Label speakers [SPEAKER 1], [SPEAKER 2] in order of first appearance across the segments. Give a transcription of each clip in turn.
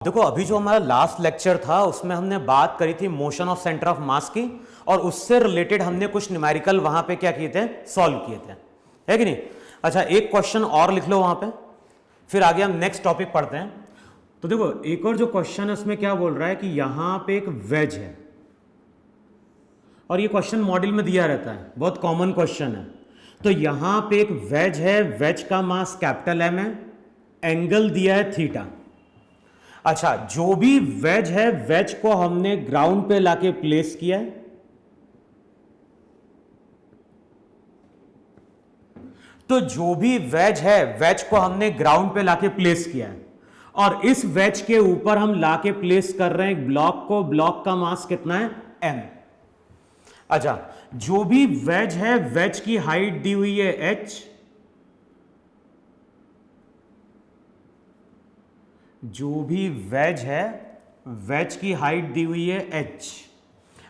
[SPEAKER 1] देखो अभी जो हमारा लास्ट लेक्चर था उसमें हमने बात करी थी motion of centre of mass की, और उससे रिलेटेड हमने कुछ न्यूमेरिकल वहां पे क्या किए थे, सॉल्व किए थे, है कि नहीं। अच्छा, एक क्वेश्चन और लिख लो वहां पे, फिर आगे हम नेक्स्ट टॉपिक पढ़ते हैं। तो देखो एक और जो क्वेश्चन है उसमें क्या बोल रहा है कि यहां पे एक वेज है, और ये क्वेश्चन मॉड्यूल में दिया रहता है, बहुत कॉमन क्वेश्चन है। तो यहां पे एक वेज है, वेज का मास कैपिटल एम है, एंगल दिया है थीटा। अच्छा, जो भी वेज है, वेज को हमने ग्राउंड पे लाके प्लेस किया है, तो जो भी वेज है, वेज को हमने ग्राउंड पे लाके प्लेस किया है, और इस वेज के ऊपर हम लाके प्लेस कर रहे हैं एक ब्लॉक को। ब्लॉक का मास कितना है, m। अच्छा, जो भी वेज है, वेज की हाइट दी हुई है h, जो भी वेज है, वेज की हाइट दी हुई है h।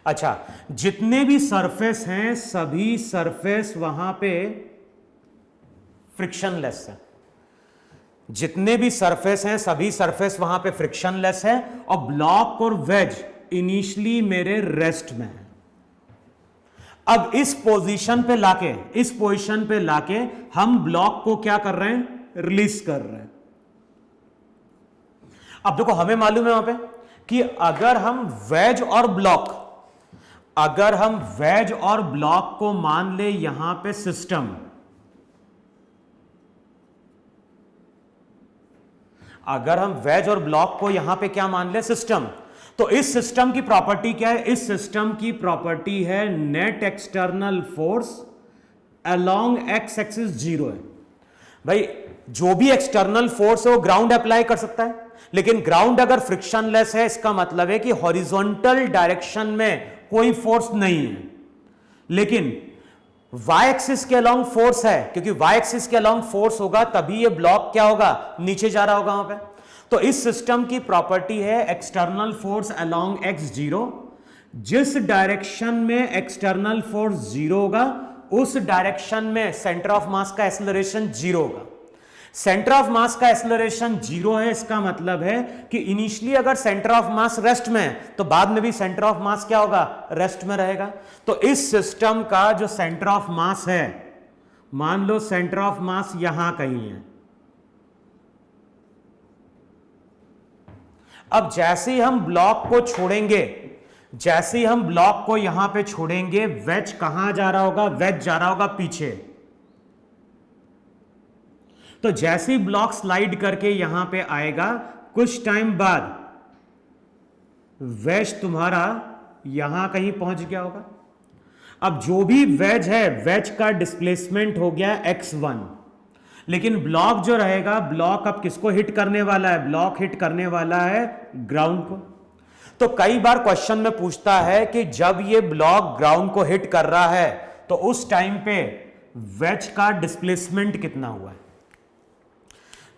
[SPEAKER 1] अच्छा, जितने भी सरफेस हैं सभी सरफेस वहां पे फ्रिक्शनलेस है, जितने भी सरफेस हैं सभी सरफेस वहां पे फ्रिक्शनलेस है, और ब्लॉक और वेज इनिशियली मेरे रेस्ट में है। अब इस पोजीशन पे लाके हम ब्लॉक को क्या कर रहे हैं, रिलीज कर रहे हैं। अब देखो हमें मालूम है वहां पे कि अगर हम वेज और ब्लॉक को मान ले यहां पे सिस्टम, अगर हम वेज और ब्लॉक को यहां पे क्या मान ले, सिस्टम, तो इस सिस्टम की प्रॉपर्टी क्या है, इस सिस्टम की प्रॉपर्टी है net external force along X axis 0 है। भाई जो भी एक्सटर्नल फोर्स है वो ग्राउंड अप्लाई कर सकता है, लेकिन ग्राउंड अगर फ्रिक्शनलेस है इसका मतलब है कि हॉरिजॉन्टल डायरेक्शन में कोई फोर्स नहीं है, लेकिन वाई एक्सिस के अलोंग फोर्स है, क्योंकि वाई एक्सिस के अलोंग फोर्स होगा तभी ये ब्लॉक क्या होगा, नीचे जा रहा होगा वहां पे। तो इस सिस्टम की प्रॉपर्टी है एक्सटर्नल फोर्स अलोंग एक्स 0। जिस डायरेक्शन में एक्सटर्नल फोर्स 0 होगा उस डायरेक्शन में सेंटर ऑफ मास का एक्सेलरेशन 0 होगा। सेंटर ऑफ मास का एक्सेलरेशन 0 है, इसका मतलब है कि इनिशियली अगर सेंटर ऑफ मास रेस्ट में है तो बाद में भी सेंटर ऑफ मास क्या होगा, रेस्ट में रहेगा। तो इस सिस्टम का जो सेंटर ऑफ मास है, मान लो सेंटर ऑफ मास यहां कहीं है। अब जैसे ही हम ब्लॉक को छोड़ेंगे, जैसे ही हम ब्लॉक को यहां पे छोड़ेंगे, वेज कहां जा रहा होगा, वेज जा रहा होगा पीछे। तो जैसे ही ब्लॉक स्लाइड करके यहां पे आएगा, कुछ टाइम बाद वेज तुम्हारा यहां कहीं पहुंच गया होगा। अब जो भी वेज है, वेज का डिस्प्लेसमेंट हो गया x1, लेकिन ब्लॉक जो रहेगा, ब्लॉक अब किसको हिट करने वाला है, ब्लॉक हिट करने वाला है ग्राउंड को। तो कई बार क्वेश्चन में पूछता है कि जब ये ब्लॉक ग्राउंड को हिट कर रहा है तो उस टाइम पे वेज का डिस्प्लेसमेंट कितना हुआ है।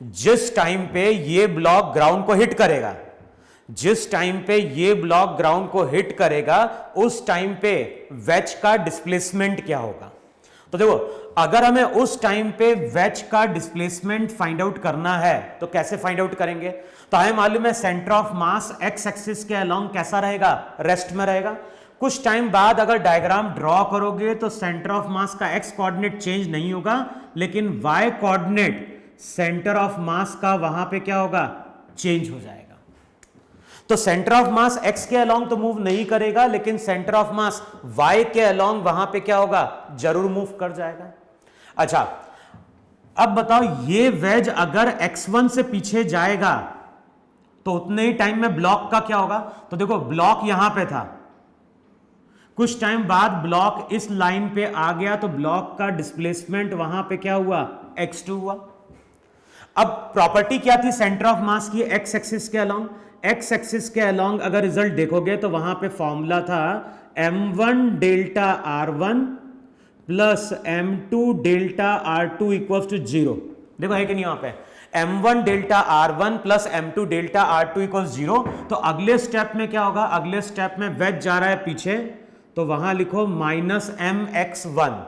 [SPEAKER 1] जिस टाइम पे ये ब्लॉक ग्राउंड को हिट करेगा, जिस टाइम पे ये ब्लॉक ग्राउंड को हिट करेगा, उस टाइम पे वेज का डिस्प्लेसमेंट क्या होगा। तो देखो अगर हमें उस टाइम पे वेज का डिस्प्लेसमेंट फाइंड आउट करना है तो कैसे फाइंड आउट करेंगे। तो हमें मालूम है centre of mass x axis के अलोंग कैसा रहेगा, रेस्ट में रहेगा। कुछ टाइम बाद अगर डायग्राम ड्रॉ करोगे तो सेंटर ऑफ मास का एक्स कोऑर्डिनेट चेंज नहीं होगा, लेकिन Y coordinate centre of mass का वहां पे क्या होगा, चेंज हो जाएगा। तो सेंटर ऑफ मास एक्स के अलोंग तो मूव नहीं करेगा, लेकिन सेंटर ऑफ मास वाई के अलोंग वहां पे क्या होगा, जरूर मूव कर जाएगा। अच्छा, अब बताओ ये वेज अगर x1 से पीछे जाएगा तो उतने ही टाइम में ब्लॉक का क्या होगा। तो देखो ब्लॉक यहां पे था, कुछ टाइम बाद ब्लॉक इस लाइन पे आ गया, तो ब्लॉक का डिस्प्लेसमेंट वहां पे क्या हुआ, x2 हुआ। अब प्रॉपर्टी क्या थी सेंटर ऑफ मास की, एक्स एक्सिस के अलोंग। एक्स एक्सिस के अलोंग अगर रिजल्ट देखोगे तो वहां पे फॉर्मूला था m1 delta r1 plus m2 delta r2 equals to 0। देखो है कि नहीं वहां पे m1 delta r1 plus m2 delta r2 equals 0। तो अगले स्टेप में क्या होगा, अगले स्टेप में वेज जा रहा है पीछे, तो वहां लिखो माइनस mx1।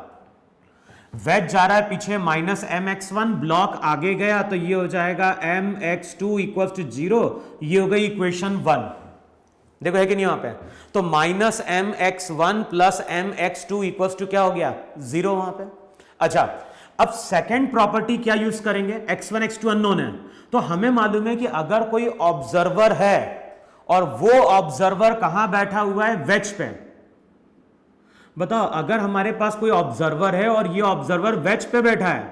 [SPEAKER 1] वेज जा रहा है पीछे minus M x one, block आगे गया तो ये हो जाएगा M x two equal to 0, ये हो गई इक्वेशन 1। देखो है कि नहीं वहां पे, तो minus M x one plus m x two equal to क्या हो गया 0 वहां पे। अच्छा, अब सेकेंड प्रॉपर्टी क्या यूज करेंगे, x1 x2 अननोन है, तो हमें मालूम है कि अगर कोई ऑब्जर्वर है और वो ऑब्जर्वर कहां बैठा हुआ है, वेज पे। बताओ अगर हमारे पास कोई ऑब्जर्वर है और ये ऑब्जर्वर वेज पे बैठा है,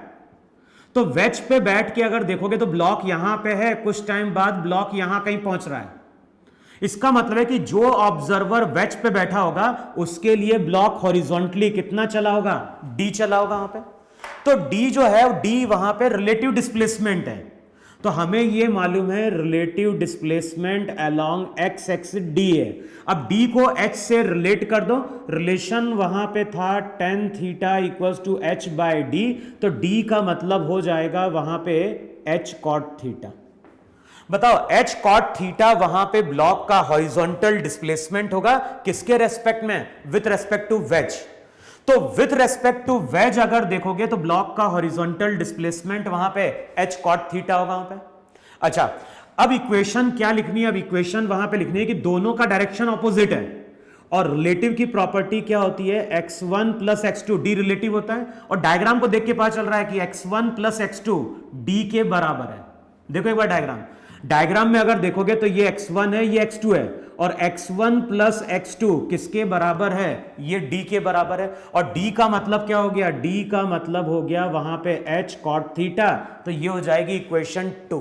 [SPEAKER 1] तो वेज पे बैठ के अगर देखोगे तो ब्लॉक यहां पे है, कुछ टाइम बाद ब्लॉक यहां कहीं पहुंच रहा है। इसका मतलब है कि जो ऑब्जर्वर वेज पे बैठा होगा उसके लिए ब्लॉक हॉरिजॉन्टली कितना चला होगा, डी चला होगा वहां पे। तो डी जो है, डी वहां पे रिलेटिव डिस्प्लेसमेंट है, तो हमें ये मालूम है relative displacement along X axis D है। अब डी को एच से रिलेट कर दो, रिलेशन वहां पे था tan theta equals to h by d, तो डी का मतलब हो जाएगा वहां पे एच कॉट थीटा। बताओ एच कॉट थीटा वहां पे ब्लॉक का हॉरिजॉन्टल डिस्प्लेसमेंट होगा, किसके रेस्पेक्ट में, विथ रेस्पेक्ट टू वेज। तो विथ रेस्पेक्ट टू वेज अगर देखोगे तो ब्लॉक का हॉरिजॉन्टल डिस्प्लेसमेंट वहां पे एच कॉट थीटा होगा वहां पे। अच्छा, अब इक्वेशन क्या लिखनी है, अब इक्वेशन वहां पे लिखनी है कि दोनों का डायरेक्शन ऑपोजिट है, और रिलेटिव की प्रॉपर्टी क्या होती है, x1 plus x2, D relative होता है, और डायग्राम को देख के पता चल रहा है कि x1 प्लस x2 डी के बराबर है। देखो एक बार डायग्राम में अगर देखोगे तो ये x1 है, ये x2 है, और x1 प्लस x2 किसके बराबर है, ये d के बराबर है। और d का मतलब क्या हो गया, d का मतलब हो गया वहां पे h cot थीटा, तो ये हो जाएगी इक्वेशन 2।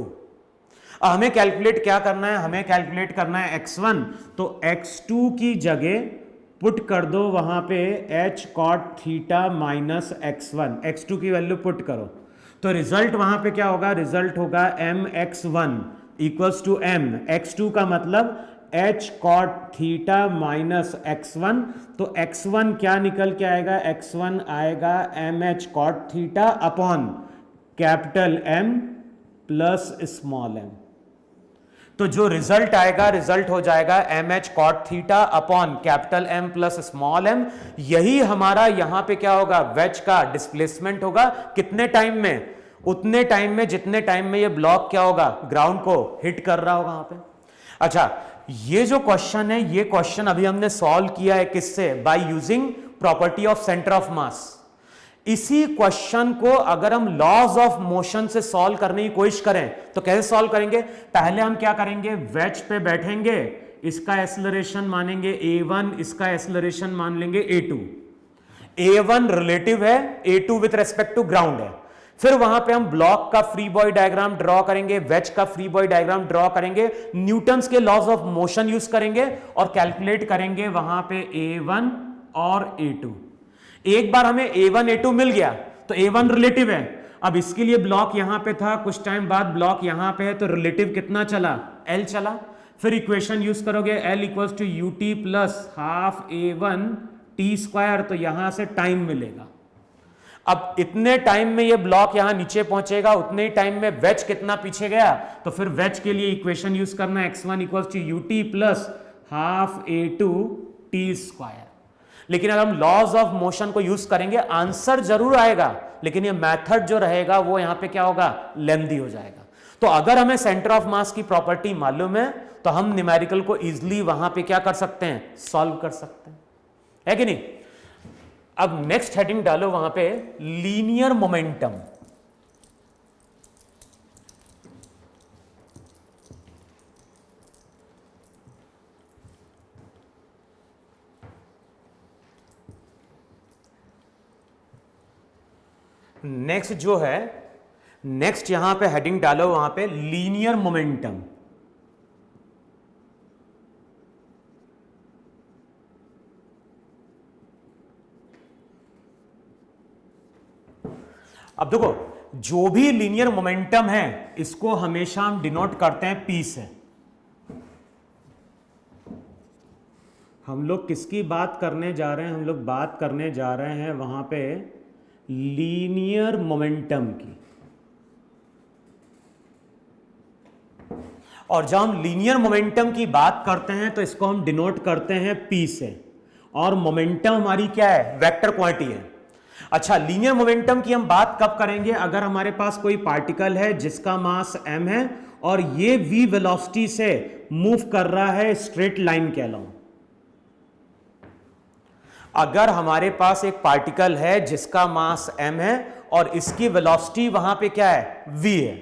[SPEAKER 1] हमें कैलकुलेट क्या करना है, हमें कैलकुलेट करना है x1, तो x2 की जगह पुट कर दो वहां पे h cot theta minus x1, x2 की वैल्यू पुट करो, तो रिजल्ट वहां पे क्या होगा, रिजल्ट होगा m x1 equals to m, x2 का मतलब h cot theta minus x1, तो x1 क्या निकल के आएगा, x1 आएगा m h cot theta upon capital M plus small m। तो जो रिजल्ट आएगा, रिजल्ट हो जाएगा m h cot theta upon capital m plus small m. यही हमारा यहां पे क्या होगा, वेज का डिस्प्लेसमेंट होगा, कितने टाइम में, उतने टाइम में जितने टाइम में ये ब्लॉक क्या होगा, ग्राउंड को हिट कर रहा होगा वहां पे। अच्छा, ये जो क्वेश्चन है, ये क्वेश्चन अभी हमने सॉल्व किया है किससे, by using property of centre of मास। इसी क्वेश्चन को अगर हम लॉज ऑफ मोशन से सॉल्व करने की कोशिश करें तो कैसे सॉल्व करेंगे, पहले हम क्या करेंगे, वेज पे बैठेंगे, इसका एक्सेलरेशन मानेंगे a1, इसका एक्सेलरेशन मान लेंगे a2। a1 रिलेटिव है, a2 with respect to ground है। फिर वहां पे हम ब्लॉक का फ्री बॉडी डायग्राम ड्रॉ करेंगे, वेज का फ्री बॉडी डायग्राम ड्रॉ करेंगे, न्यूटन्स के लॉज ऑफ मोशन यूज करेंगे और कैलकुलेट करेंगे वहां पे a1 और a2। एक बार हमें a1 a2 मिल गया तो a1 रिलेटिव है, अब इसके लिए ब्लॉक यहां पे था, कुछ टाइम बाद ब्लॉक यहां पे है, तो रिलेटिव कितना चला, L चला। फिर इक्वेशन यूज करोगे L equals to ut plus half a1 t square, तो यहां से टाइम मिलेगा। अब इतने टाइम में ये ब्लॉक यहां नीचे पहुंचेगा, उतने टाइम में वेज कितना पीछे गया, तो फिर वेज के लिए इक्वेशन यूज करना x1 equals to ut plus half a2 t square. लेकिन अगर हम लॉज ऑफ मोशन को यूज करेंगे आंसर जरूर आएगा, लेकिन ये मेथड जो रहेगा वो यहां पे क्या होगा, लेंथी हो जाएगा। तो अगर हमें सेंटर ऑफ मास की प्रॉपर्टी मालूम है तो हम न्यूमेरिकल को इजीली वहां पे क्या कर सकते हैं, सॉल्व कर सकते हैं, है कि नहीं। अब नेक्स्ट हेडिंग डालो वहां पे, लीनियर मोमेंटम। नेक्स्ट जो है, नेक्स्ट यहां पे हेडिंग डालो वहां पे, लीनियर मोमेंटम। अब देखो, जो भी लीनियर मोमेंटम है इसको हमेशा हम डिनोट करते हैं P से। हम लोग किसकी बात करने जा रहे हैं, हम लोग बात करने जा रहे हैं वहां पे लीनियर मोमेंटम की। और जब हम लीनियर मोमेंटम की बात करते हैं तो इसको हम डिनोट करते हैं P से, और मोमेंटम हमारी क्या है, वेक्टर क्वांटिटी है। अच्छा, लीनियर मोमेंटम की हम बात कब करेंगे? अगर हमारे पास कोई पार्टिकल है जिसका मास m है और ये v वेलोसिटी से मूव कर रहा है स्ट्रेट लाइन के अलोंग। अगर हमारे पास एक पार्टिकल है जिसका मास m है और इसकी वेलोसिटी वहां पे क्या है? v है।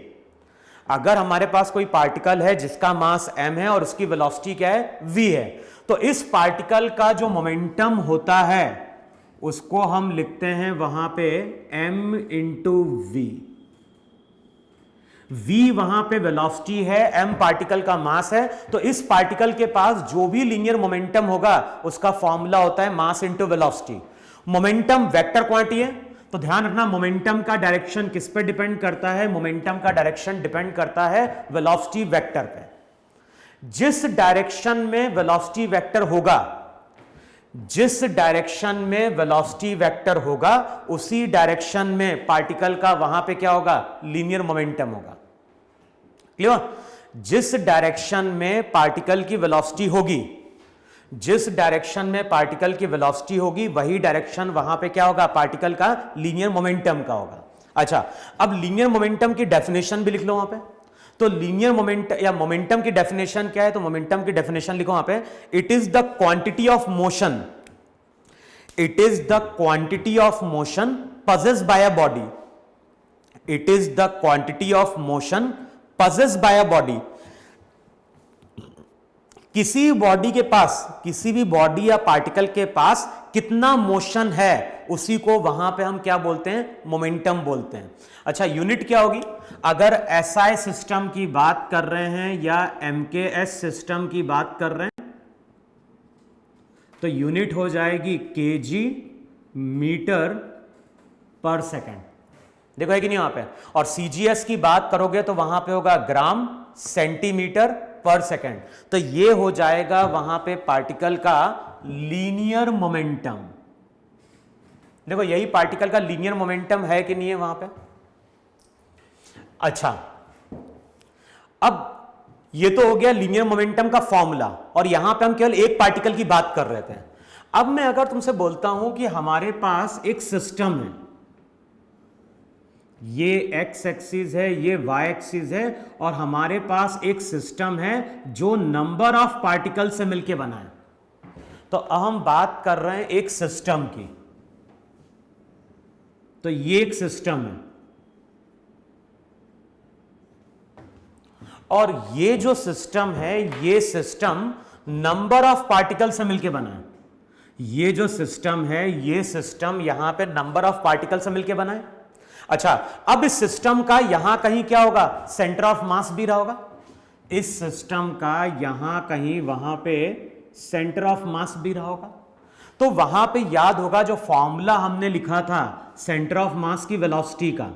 [SPEAKER 1] अगर हमारे पास कोई पार्टिकल है जिसका मास m है और उसकी वेलोसिटी क्या है? v है, तो इस पार्टिकल का जो मोमेंटम होता है उसको हम लिखते हैं वहां पे m इंटू v। v वहां पे वेलोसिटी है, m पार्टिकल का मास है, तो इस पार्टिकल के पास जो भी लीनियर मोमेंटम होगा उसका फॉर्मूला होता है mass into velocity. Momentum vector quantity है, तो ध्यान रखना मोमेंटम का डायरेक्शन किस पे डिपेंड करता है? मोमेंटम का डायरेक्शन डिपेंड करता है वेलोसिटी वेक्टर पे। जिस डायरेक्शन में वेलोसिटी वेक्टर होगा, जिस डायरेक्शन में वेलोसिटी वेक्टर होगा उसी डायरेक्शन में पार्टिकल का वहां पे क्या होगा? लीनियर मोमेंटम होगा। क्लियर? जिस डायरेक्शन में पार्टिकल की वेलोसिटी होगी, जिस डायरेक्शन में पार्टिकल की वेलोसिटी होगी वही डायरेक्शन वहां पे क्या होगा? पार्टिकल का लीनियर मोमेंटम का होगा। अच्छा, अब लीनियर मोमेंटम की डेफिनेशन भी लिख लो वहां पे। तो लीनियर मोमेंट या मोमेंटम की डेफिनेशन क्या है? तो मोमेंटम की डेफिनेशन लिखो वहां पे, it is the quantity of motion, it is the quantity of motion possessed by a body, it is the quantity of motion possessed by a body। किसी बॉडी के पास, किसी भी बॉडी या पार्टिकल के पास कितना मोशन है उसी को वहां पे हम क्या बोलते हैं? मोमेंटम बोलते हैं। अच्छा, यूनिट क्या होगी? अगर एसआई सिस्टम की बात कर रहे हैं या एमकेएस सिस्टम की बात कर रहे हैं तो यूनिट हो जाएगी केजी मीटर पर सेकंड। देखो है कि नहीं वहां पे? और सीजीएस की बात करोगे तो वहां पे होगा ग्राम सेंटीमीटर पर सेकंड। तो ये हो जाएगा वहां पे पार्टिकल का लीनियर मोमेंटम। देखो यही पार्टिकल का लीनियर मोमेंटम है कि नहीं है वहां पे? अच्छा, अब ये तो हो गया लीनियर मोमेंटम का फॉर्मूला, और यहां पे हम केवल एक पार्टिकल की बात कर रहे थे। अब मैं अगर तुमसे बोलता हूं कि हमारे पास एक सिस्टम है, ये एक्स एक्सिस है, ये वाई एक्सिस है, और हमारे पास एक सिस्टम है जो नंबर ऑफ पार्टिकल से मिलकर बना है। तो अब हम बात कर रहे हैं एक सिस्टम की। तो ये एक सिस्टम है और ये जो सिस्टम है, ये सिस्टम नंबर ऑफ पार्टिकल से मिलकर बना है। ये जो सिस्टम है, ये सिस्टम यहां पे नंबर ऑफ पार्टिकल से मिलकर बना है। अच्छा, अब इस सिस्टम का यहां कहीं क्या होगा? सेंटर ऑफ मास भी रहा होगा। इस सिस्टम का यहां कहीं वहां पे सेंटर ऑफ मास भी रहा होगा। तो वहां पे याद होगा जो फॉर्मूला हमने लिखा था सेंटर ऑफ मास की वेलोसिटी का,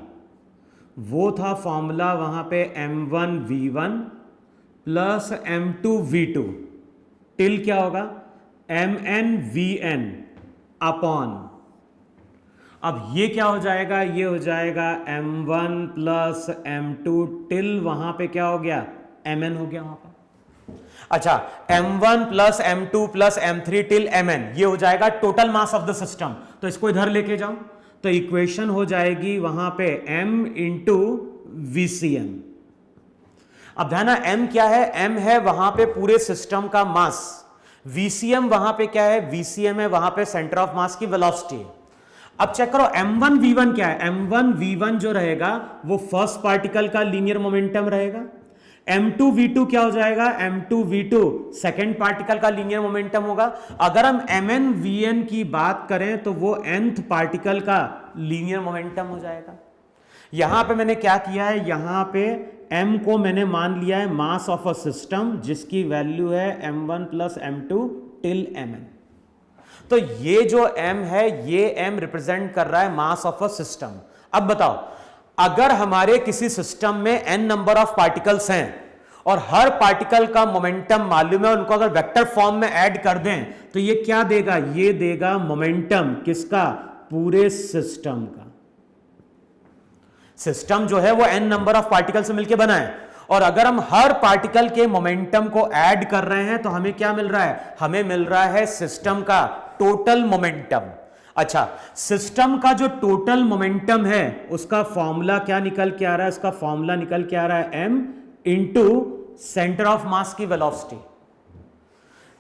[SPEAKER 1] वो था फॉर्मूला वहां पे m1v1 प्लस m2v2 टिल क्या होगा? mn/vn अपॉन, अब ये क्या हो जाएगा? ये हो जाएगा m1 प्लस m2 टिल वहां पे क्या हो गया? mn हो गया वहां पर। अच्छा, m1 plus m2 plus m3 till mn, ये हो जाएगा total mass of the system. तो इसको इधर लेके जाओ तो इक्वेशन हो जाएगी वहां पे m इंटू VCM। अब ध्यान, m क्या है? m है वहां पे पूरे सिस्टम का मास। VCM वहां पे क्या है? VCM है वहां पे सेंटर ऑफ मास की वेलोसिटी। अब चेक करो m1v1 क्या है? m1v1 जो रहेगा वो फर्स्ट पार्टिकल का लीनियर मोमेंटम रहेगा। m2v2 क्या हो जाएगा? m2v2 सेकेंड पार्टिकल का लीनियर मोमेंटम होगा। अगर हम mn/vn की बात करें तो वो nth पार्टिकल का लीनियर मोमेंटम हो जाएगा। यहां पे मैंने क्या किया है? यहां पे m को मैंने मान लिया है मास ऑफ अ सिस्टम जिसकी वैल्यू है m1 plus m2 till mn। तो ये जो m है, ये m रिप्रेजेंट कर रहा है मास ऑफ अ सिस्टम। अब बताओ, अगर हमारे किसी सिस्टम में n नंबर ऑफ पार्टिकल्स हैं और हर पार्टिकल का मोमेंटम मालूम है, उनको अगर वेक्टर फॉर्म में ऐड कर दें तो ये क्या देगा? ये देगा मोमेंटम किसका? पूरे सिस्टम का। सिस्टम जो है वो n नंबर ऑफ पार्टिकल से मिलकर बना है, और अगर हम हर पार्टिकल के मोमेंटम को ऐड कर रहे हैं तो हमें क्या मिल रहा है? हमें मिल रहा है सिस्टम का टोटल मोमेंटम। अच्छा, सिस्टम का जो टोटल मोमेंटम है उसका फॉर्मूला क्या निकल के आ रहा है? उसका फॉर्मूला निकल के आ रहा है m into centre of mass की वेलोसिटी।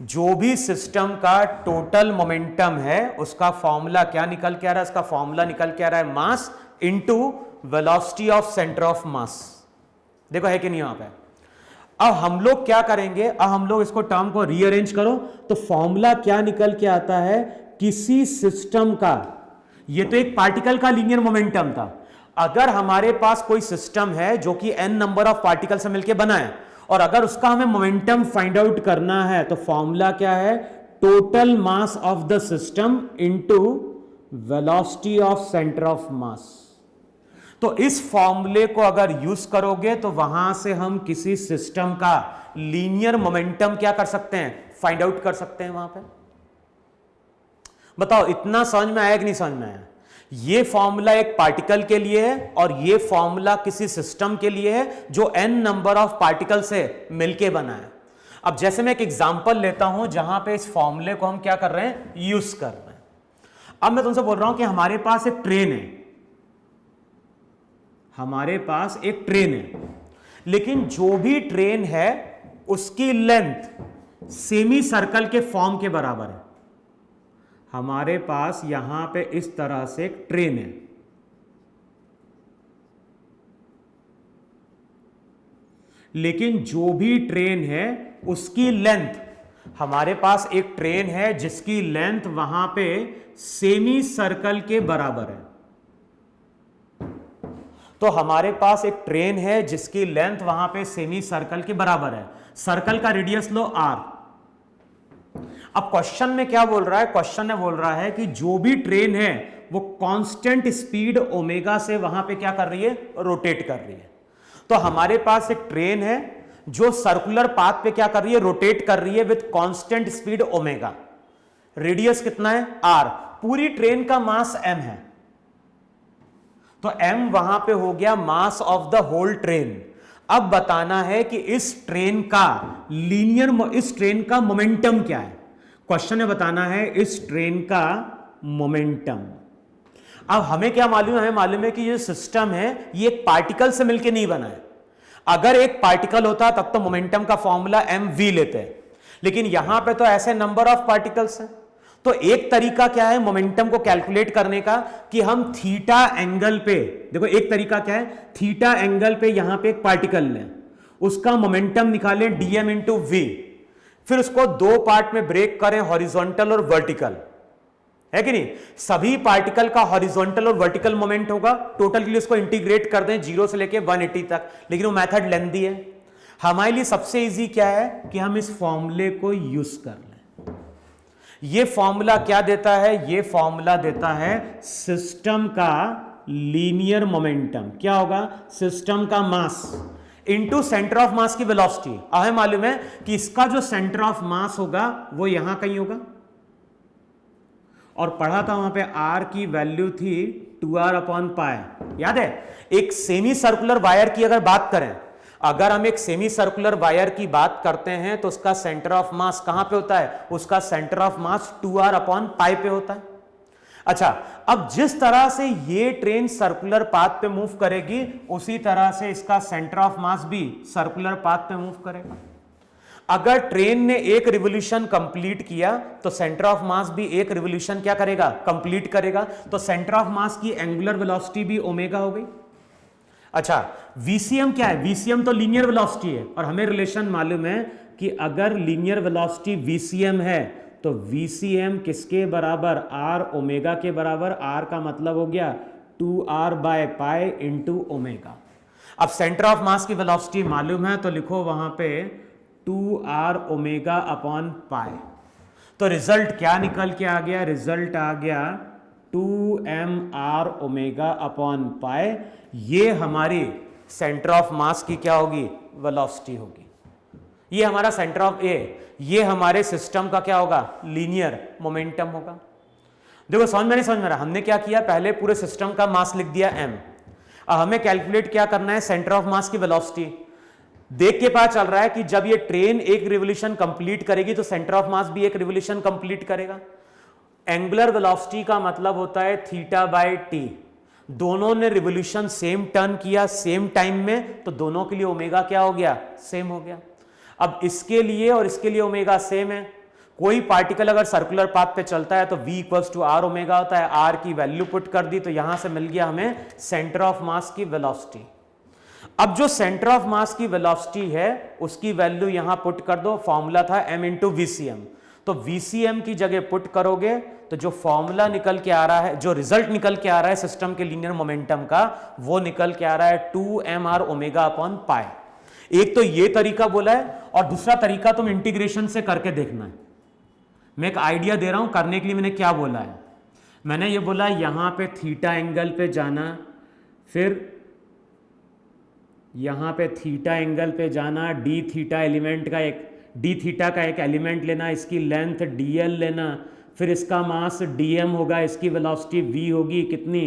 [SPEAKER 1] जो भी सिस्टम का टोटल मोमेंटम है उसका फॉर्मूला क्या निकल के आ रहा है? उसका फॉर्मूला निकल के आ रहा है mass into velocity of centre of मास। देखो है कि नहीं यहां पे? अब हम लोग क्या करेंगे, अब हम लोग इसको टर्म को रीअरेंज करो तो फॉर्मूला क्या निकल के आता है? किसी सिस्टम का, ये तो एक पार्टिकल का लीनियर मोमेंटम था, अगर हमारे पास कोई सिस्टम है जो कि n नंबर ऑफ पार्टिकल से मिलकर बना है और अगर उसका हमें मोमेंटम फाइंड आउट करना है तो फॉर्मूला क्या है? Total mass of the system into velocity of centre of मास। तो इस फॉर्मूले को अगर यूज करोगे तो वहां से हम किसी सिस्टम का लीनियर मोमेंटम क्या कर सकते हैं? फाइंड आउट कर सकते हैं वहां पे। बताओ इतना समझ में आया कि नहीं समझ में आया? ये फॉर्मूला एक पार्टिकल के लिए है और ये फॉर्मूला किसी सिस्टम के लिए है जो n नंबर ऑफ पार्टिकल से मिलके बना है। अब जैसे मैं एक एग्जांपल लेता हूं जहां पे इस फॉर्मूले को हम क्या कर रहे हैं? यूज कर रहे हैं। अब मैं तुमसे बोल रहा हूं कि हमारे पास एक ट्रेन है, हमारे पास एक ट्रेन है, लेकिन जो भी ट्रेन है उसकी लेंथ सेमी सर्कल के फॉर्म के बराबर है। हमारे पास यहां पे इस तरह से एक ट्रेन है, लेकिन जो भी ट्रेन है उसकी लेंथ, हमारे पास एक ट्रेन है जिसकी लेंथ वहां पे सेमी सर्कल के बराबर है। तो हमारे पास एक ट्रेन है जिसकी लेंथ वहां पे सेमी सर्कल के बराबर है। सर्कल का रेडियस लो r। अब क्वेश्चन में क्या बोल रहा है? क्वेश्चन में बोल रहा है कि जो भी ट्रेन है वो कांस्टेंट स्पीड ओमेगा से वहां पे क्या कर रही है? रोटेट कर रही है। तो हमारे पास एक ट्रेन है जो सर्कुलर पाथ पे क्या कर रही है? रोटेट कर रही है with constant speed omega. Radius कितना है? r। पूरी ट्रेन का मास m है, तो m वहां पे हो गया mass of the whole train. अब बताना है कि इस ट्रेन का इस ट्रेन का मोमेंटम क्या है? क्वेश्चन में बताना है इस ट्रेन का मोमेंटम। अब हमें क्या मालूम है? हमें मालूम है कि ये सिस्टम है ये एक पार्टिकल से मिलकर नहीं बना है। अगर एक पार्टिकल होता तब तो मोमेंटम का फॉर्मूला mv लेते हैं, लेकिन यहां पे तो ऐसे नंबर ऑफ पार्टिकल्स हैं। तो एक तरीका क्या है मोमेंटम को कैलकुलेट करने का कि हम थीटा एंगल पे, देखो एक तरीका क्या है, थीटा एंगल पे यहां पे एक पार्टिकल लें, उसका मोमेंटम निकालें dm इंटू वी, फिर उसको दो पार्ट में ब्रेक करें, हॉरिजॉन्टल और वर्टिकल, है कि नहीं? सभी पार्टिकल का हॉरिजॉन्टल और वर्टिकल मोमेंट होगा। टोटल के लिए उसको इंटीग्रेट कर दें 0 से लेके 180 तक, लेकिन वो मेथड लेंथी है। हमारे लिए सबसे इजी क्या है कि हम इस फॉर्मूले को यूज कर लें। ये फॉर्मूला क्या देता है? ये फॉर्मूला देता है सिस्टम का लीनियर मोमेंटम। क्या होगा? सिस्टम का mass into centre of mass की वेलोसिटी। हमें मालूम है कि इसका जो सेंटर ऑफ मास होगा वो यहां कहीं होगा, और पढ़ा था वहां पे r की वैल्यू थी 2r अपॉन पाई, याद है? एक सेमी सर्कुलर वायर की अगर बात करें, अगर हम एक सेमी सर्कुलर वायर की बात करते हैं तो उसका सेंटर ऑफ मास कहां पे होता है? उसका centre of mass 2r upon pi पे होता है। अच्छा, अब जिस तरह से ये ट्रेन सर्कुलर पाथ पे मूव करेगी उसी तरह से इसका सेंटर ऑफ मास भी सर्कुलर पाथ पे मूव करेगा। अगर ट्रेन ने एक रिवोल्यूशन कंप्लीट किया तो सेंटर ऑफ मास भी एक रिवोल्यूशन क्या करेगा? कंप्लीट करेगा। तो सेंटर ऑफ मास की एंगुलर वेलोसिटी भी ओमेगा हो गई। अच्छा, VCM क्या है? VCM तो लीनियर वेलोसिटी है, और हमें रिलेशन मालूम है कि अगर लीनियर वेलोसिटी VCM है तो VCM किसके बराबर? r ओमेगा के बराबर। r का मतलब हो गया 2r by pi into omega. अब सेंटर ऑफ मास की वेलोसिटी मालूम है तो लिखो वहां पे 2r ओमेगा अपॉन पाई। तो रिजल्ट क्या निकल के आ गया? रिजल्ट आ गया 2mr ओमेगा अपॉन पाई। ये हमारी सेंटर ऑफ मास की क्या होगी? वेलोसिटी होगी। ये हमारा सेंटर ऑफ ये हमारे सिस्टम का क्या होगा? लीनियर मोमेंटम होगा। देखो समझ में नहीं समझ में रहा? हमने क्या किया? पहले पूरे सिस्टम का मास लिख दिया m। अब हमें कैलकुलेट क्या करना है? सेंटर ऑफ मास की वेलोसिटी। देख के पता चल रहा है कि जब ये ट्रेन एक रिवोल्यूशन कंप्लीट करेगी तो सेंटर ऑफ मास भी एक रिवोल्यूशन कंप्लीट करेगा। एंगुलर वेलोसिटी का मतलब होता है थीटा बाय टी। दोनों ने रिवोल्यूशन सेम टर्न किया सेम टाइम में, तो दोनों के लिए ओमेगा क्या हो गया, सेम हो गया। अब इसके लिए और इसके लिए ओमेगा सेम है। कोई पार्टिकल अगर सर्कुलर पाथ पे चलता है तो v equals to r omega होता है। r की वैल्यू पुट कर दी तो यहां से मिल गया हमें सेंटर ऑफ मास की वेलोसिटी। अब जो सेंटर ऑफ मास की वेलोसिटी है उसकी वैल्यू यहां पुट कर दो, फॉर्मूला था m इंटू वीसीएम। तो वीसीएम की जगह पुट करोगे तो जो फॉर्मूला निकल के आ रहा है, जो रिजल्ट निकल के आ रहा है सिस्टम के लीनियर मोमेंटम का, वो निकल के आ रहा है 2mr ओमेगा अपॉन पाई। एक तो ये तरीका बोला है और दूसरा तरीका तुम इंटीग्रेशन से करके देखना है। मैं एक आइडिया दे रहा हूं करने के लिए। मैंने क्या बोला है, मैंने ये बोला यहां पे थीटा एंगल पे जाना, फिर यहां पे थीटा एंगल पे जाना, डी थीटा का एक एलिमेंट लेना, इसकी लेंथ dl लेना, फिर इसका मास dm होगा, इसकी वेलोसिटी v होगी कितनी,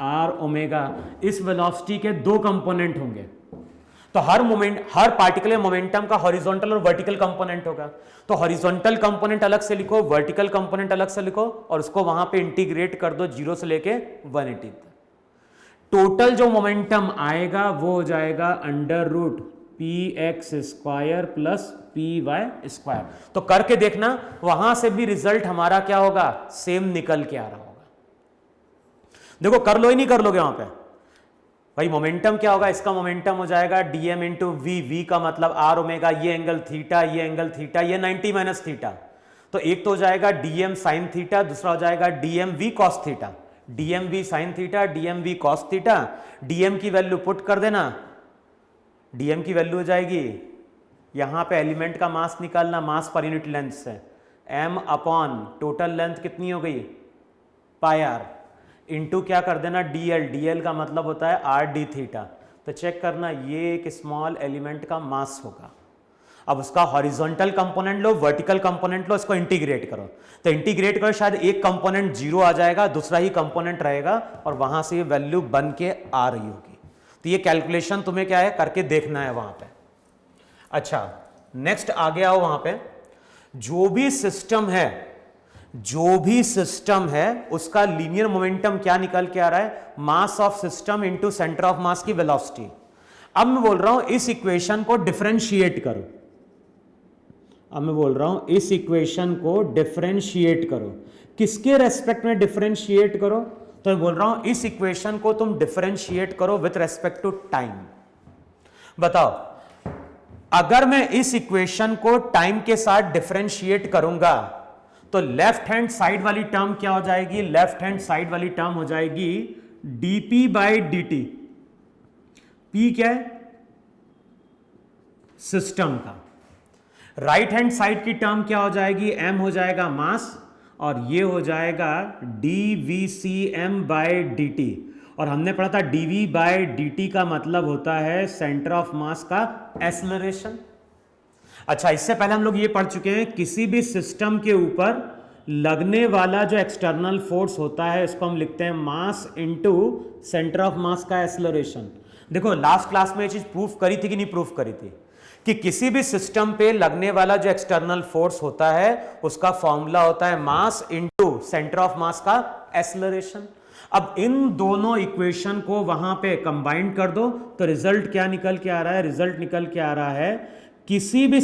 [SPEAKER 1] r ओमेगा। इस वेलोसिटी के दो कंपोनेंट होंगे, तो हर पार्टिकुलर मोमेंटम का हॉरिजॉन्टल और वर्टिकल कंपोनेंट होगा। तो हॉरिजॉन्टल कंपोनेंट अलग से लिखो, वर्टिकल कंपोनेंट अलग से लिखो और उसको वहां पे इंटीग्रेट कर दो 0 से लेके 180 तक। टोटल जो मोमेंटम आएगा वो हो जाएगा under root p x square plus p y square. तो करके देखना, वहां से भी रिजल्ट हमारा क्या होगा, सेम निकल के आ रहा होगा। देखो कर लो ही नहीं कर लोगे वहां पे भाई, मोमेंटम क्या होगा, इसका मोमेंटम हो जाएगा dm इंटू वी का मतलब r ओमेगा, ये एंगल थीटा, ये एंगल थीटा, ये 90 माइनस थीटा। तो एक तो हो जाएगा dm साइन थीटा, दूसरा हो जाएगा dm v cos theta. dm v sine theta, dm v cos theta. dm की वैल्यू पुट कर देना, dm की वैल्यू हो जाएगी, यहां पे एलिमेंट का मास निकालना, मास पर यूनिट लेंथ से, m अपॉन टोटल लेंथ कितनी हो गई, पाई r, इंटू क्या कर देना dl का मतलब होता है r d थीटा। तो चेक करना, ये एक स्मॉल एलिमेंट का मास होगा। अब उसका हॉरिजॉन्टल कंपोनेंट लो, वर्टिकल कंपोनेंट लो, इसको इंटीग्रेट करो। तो इंटीग्रेट करो, शायद एक कंपोनेंट 0 आ जाएगा, दूसरा ही कंपोनेंट रहेगा और वहां से ये वैल्यू बन के आ रही होगी। तो ये कैलकुलेशन तुम्हें क्या है, करके देखना है वहां पे। अच्छा, नेक्स्ट आगे आओ। वहां पे जो भी सिस्टम है उसका लीनियर मोमेंटम क्या निकल के आ रहा है, mass of system into centre of mass की वेलोसिटी। अब मैं बोल रहा हूं इस इक्वेशन को डिफरेंशिएट करो। किसके रेस्पेक्ट में डिफरेंशिएट करो, तो मैं बोल रहा हूं इस इक्वेशन को तुम डिफरेंशिएट करो विथ रेस्पेक्ट टू टाइम। बताओ, अगर मैं इस इक्वेशन को टाइम के साथ डिफरेंशिएट करूंगा तो लेफ्ट हैंड साइड वाली टर्म क्या हो जाएगी, लेफ्ट हैंड साइड वाली टर्म हो जाएगी dp बाई dt। p क्या है, सिस्टम का। राइट हैंड साइड की टर्म क्या हो जाएगी, m हो जाएगा मास, और ये हो जाएगा dvcm बाई dt। और हमने पढ़ा था dv बाई dt का मतलब होता है सेंटर ऑफ मास का एक्सेलरेशन। अच्छा, इससे पहले हम लोग ये पढ़ चुके हैं, किसी भी सिस्टम के ऊपर लगने वाला जो एक्सटर्नल फोर्स होता है इसको हम लिखते हैं mass into centre of mass का एक्सेलरेशन। देखो लास्ट क्लास में ये चीज प्रूफ करी थी कि नहीं प्रूफ करी थी, कि किसी भी सिस्टम पे लगने वाला जो एक्सटर्नल फोर्स होता है उसका फॉर्मूला होता है mass into centre of mass का एक्सेलरेशन। अब इन दोनों इक्वेशन को वहां पे कंबाइन कर दो तो रिजल्ट क्या निकल के आ रहा है, रिजल्ट निकल के आ रहा है किसी भी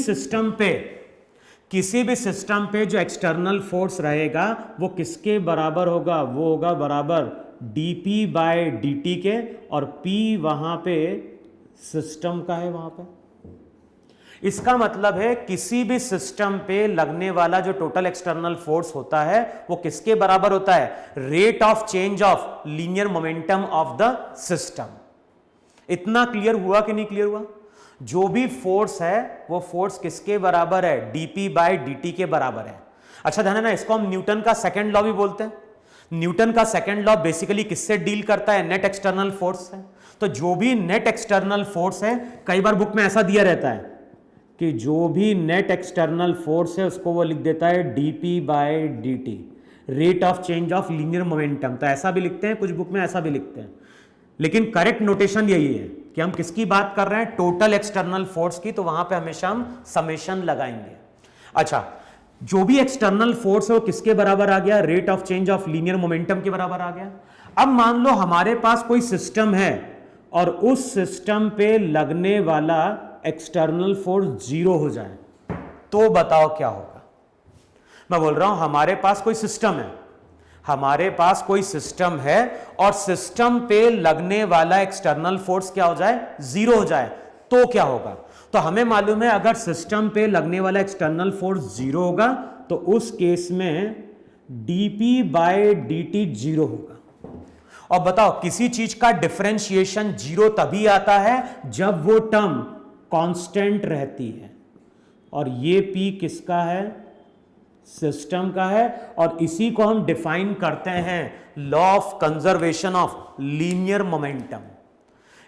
[SPEAKER 1] सिस्टम पे जो एक्सटर्नल फोर्स रहेगा वो किसके बराबर होगा, वो होगा बराबर dp बाय dt के, और p वहां पे सिस्टम का है वहां पे। इसका मतलब है किसी भी सिस्टम पे लगने वाला जो टोटल एक्सटर्नल फोर्स होता है वो किसके बराबर होता है, rate of change of linear momentum of the system. इतना क्लियर हुआ कि नहीं क्लियर हुआ? जो भी फोर्स है वो फोर्स किसके बराबर है, dp बाय dt के बराबर है। अच्छा ध्यान है ना, इसको हम न्यूटन का सेकंड लॉ भी बोलते हैं। न्यूटन का सेकंड लॉ बेसिकली किससे डील करता है, नेट एक्सटर्नल फोर्स से। तो जो भी नेट एक्सटर्नल फोर्स है, कई बार बुक में ऐसा दिया रहता है कि जो भी नेट एक्सटर्नल फोर्स है उसको वो लिख देता है dp by dt, rate of change of linear momentum. तो ऐसा भी लिखते हैं, कुछ बुक में ऐसा भी लिखते हैं, लेकिन करेक्ट नोटेशन यही है कि हम किसकी बात कर रहे हैं, टोटल एक्सटर्नल फोर्स की। तो वहां पे हमेशा हम समेशन लगाएंगे। अच्छा, जो भी एक्सटर्नल फोर्स है वो किसके बराबर आ गया, rate of change of linear momentum के बराबर आ गया। अब मान लो हमारे पास कोई सिस्टम है और उस सिस्टम पे लगने वाला एक्सटर्नल फोर्स 0 हो जाए, तो बताओ क्या होगा। मैं बोल रहा हूं हमारे पास कोई सिस्टम है, हमारे पास कोई सिस्टम है और सिस्टम पे लगने वाला एक्सटर्नल फोर्स क्या हो जाए, 0 हो जाए, तो क्या होगा। तो हमें मालूम है अगर सिस्टम पे लगने वाला एक्सटर्नल फोर्स 0 होगा तो उस केस में dp बाय dt 0 होगा। और बताओ किसी चीज का डिफरेंशिएशन 0 तभी आता है जब वो टर्म कांस्टेंट रहती है, और ये p किसका है, सिस्टम का है, और इसी को हम डिफाइन करते हैं law of conservation of linear momentum.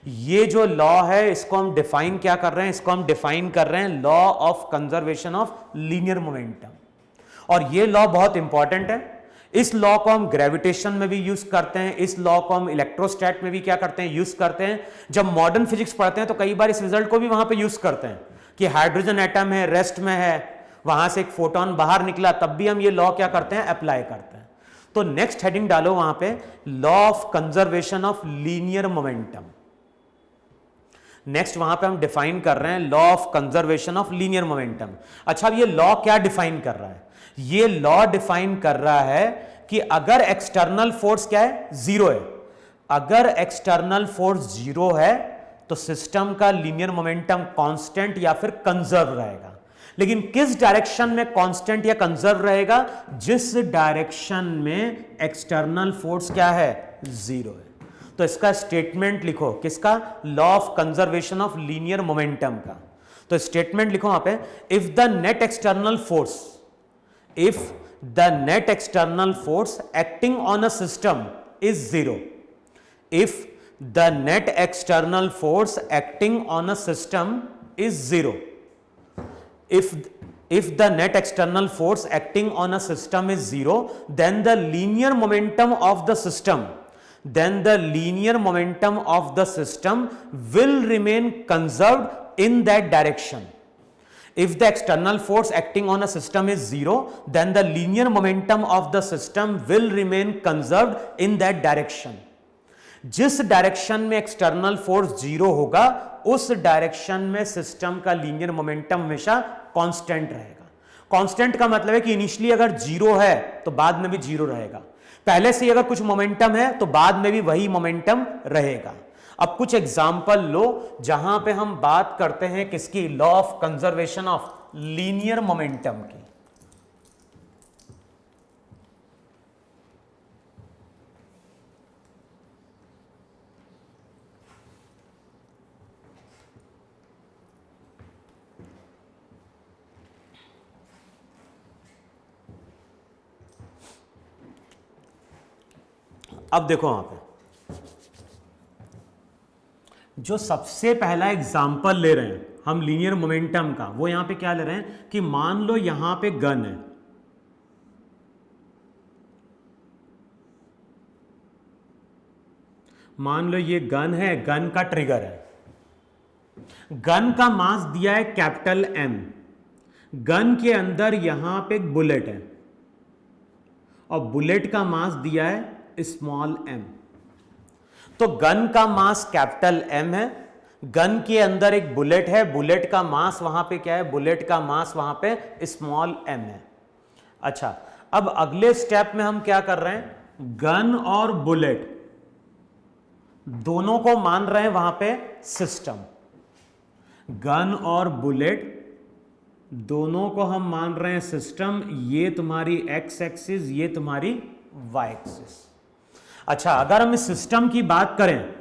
[SPEAKER 1] ये जो लॉ है इसको हम डिफाइन क्या कर रहे हैं, इसको हम डिफाइन कर रहे हैं law of conservation of linear momentum. और ये लॉ बहुत इंपॉर्टेंट है। इस लॉ को हम ग्रेविटेशन में भी यूज करते हैं, इस लॉ को हम इलेक्ट्रोस्टैट में भी क्या करते हैं, यूज करते हैं। जब मॉडर्न फिजिक्स पढ़ते हैं तो कई बार इस रिजल्ट को भी वहां पे यूज करते हैं कि हाइड्रोजन एटम है, रेस्ट में है, वहां से एक फोटोन बाहर निकला, तब भी हम ये लॉ क्या करते हैं, अप्लाई करते हैं। तो नेक्स्ट हेडिंग डालो वहां पे law of conservation of linear momentum. Next वहां पे हम डिफाइन कर रहे हैं law of conservation of linear momentum. अच्छा, अब ये लॉ क्या डिफाइन कर रहा है, ये लॉ डिफाइन कर रहा है कि अगर एक्सटर्नल फोर्स क्या है, 0 है, अगर एक्सटर्नल फोर्स 0 है तो सिस्टम का लीनियर मोमेंटम कांस्टेंट या फिर कंजर्व रहेगा। लेकिन किस डायरेक्शन में कांस्टेंट या कंजर्व रहेगा, जिस डायरेक्शन में एक्सटर्नल फोर्स क्या है, 0 है। तो इसका स्टेटमेंट लिखो, किसका, law of conservation of linear momentum का। तो स्टेटमेंट लिखो वहां पे, if the net external force, if the net external force acting on a system is 0, if the net external force acting on a system is 0, if the net external force acting on a system is 0, then the linear momentum of the system, then the linear momentum of the system will remain conserved in that direction. If the external force acting on a system is 0, then the linear momentum of the system will remain conserved in that direction. जिस direction में external force 0 होगा उस direction में system का linear momentum हमेशा constant रहेगा। Constant का मतलब है कि इनिशियली अगर 0 है तो बाद में भी 0 रहेगा, पहले से अगर कुछ मोमेंटम है तो बाद में भी वही मोमेंटम रहेगा। अब कुछ एग्जाम्पल लो जहां पे हम बात करते हैं किसकी, law of conservation of linear momentum की। अब देखो वहां पे जो सबसे पहला एग्जाम्पल ले रहे हैं हम लीनियर मोमेंटम का, वो यहां पे क्या ले रहे हैं कि मान लो यहां पे गन है, मान लो ये गन है, गन का ट्रिगर है, गन का मास दिया है कैपिटल M, गन के अंदर यहां पे एक बुलेट है और बुलेट का मास दिया है स्मॉल m। तो गन का मास कैपिटल M है, गन के अंदर एक बुलेट है, बुलेट का मास वहां पे क्या है, बुलेट का मास वहां पे स्मॉल m है। अच्छा, अब अगले स्टेप में हम क्या कर रहे हैं, गन और बुलेट दोनों को मान रहे हैं वहां पे सिस्टम, गन और बुलेट दोनों को हम मान रहे हैं सिस्टम। ये तुम्हारी x एक्सिस, ये तुम्हारी y एक्सिस। अच्छा, अगर हम इस सिस्टम की बात करें,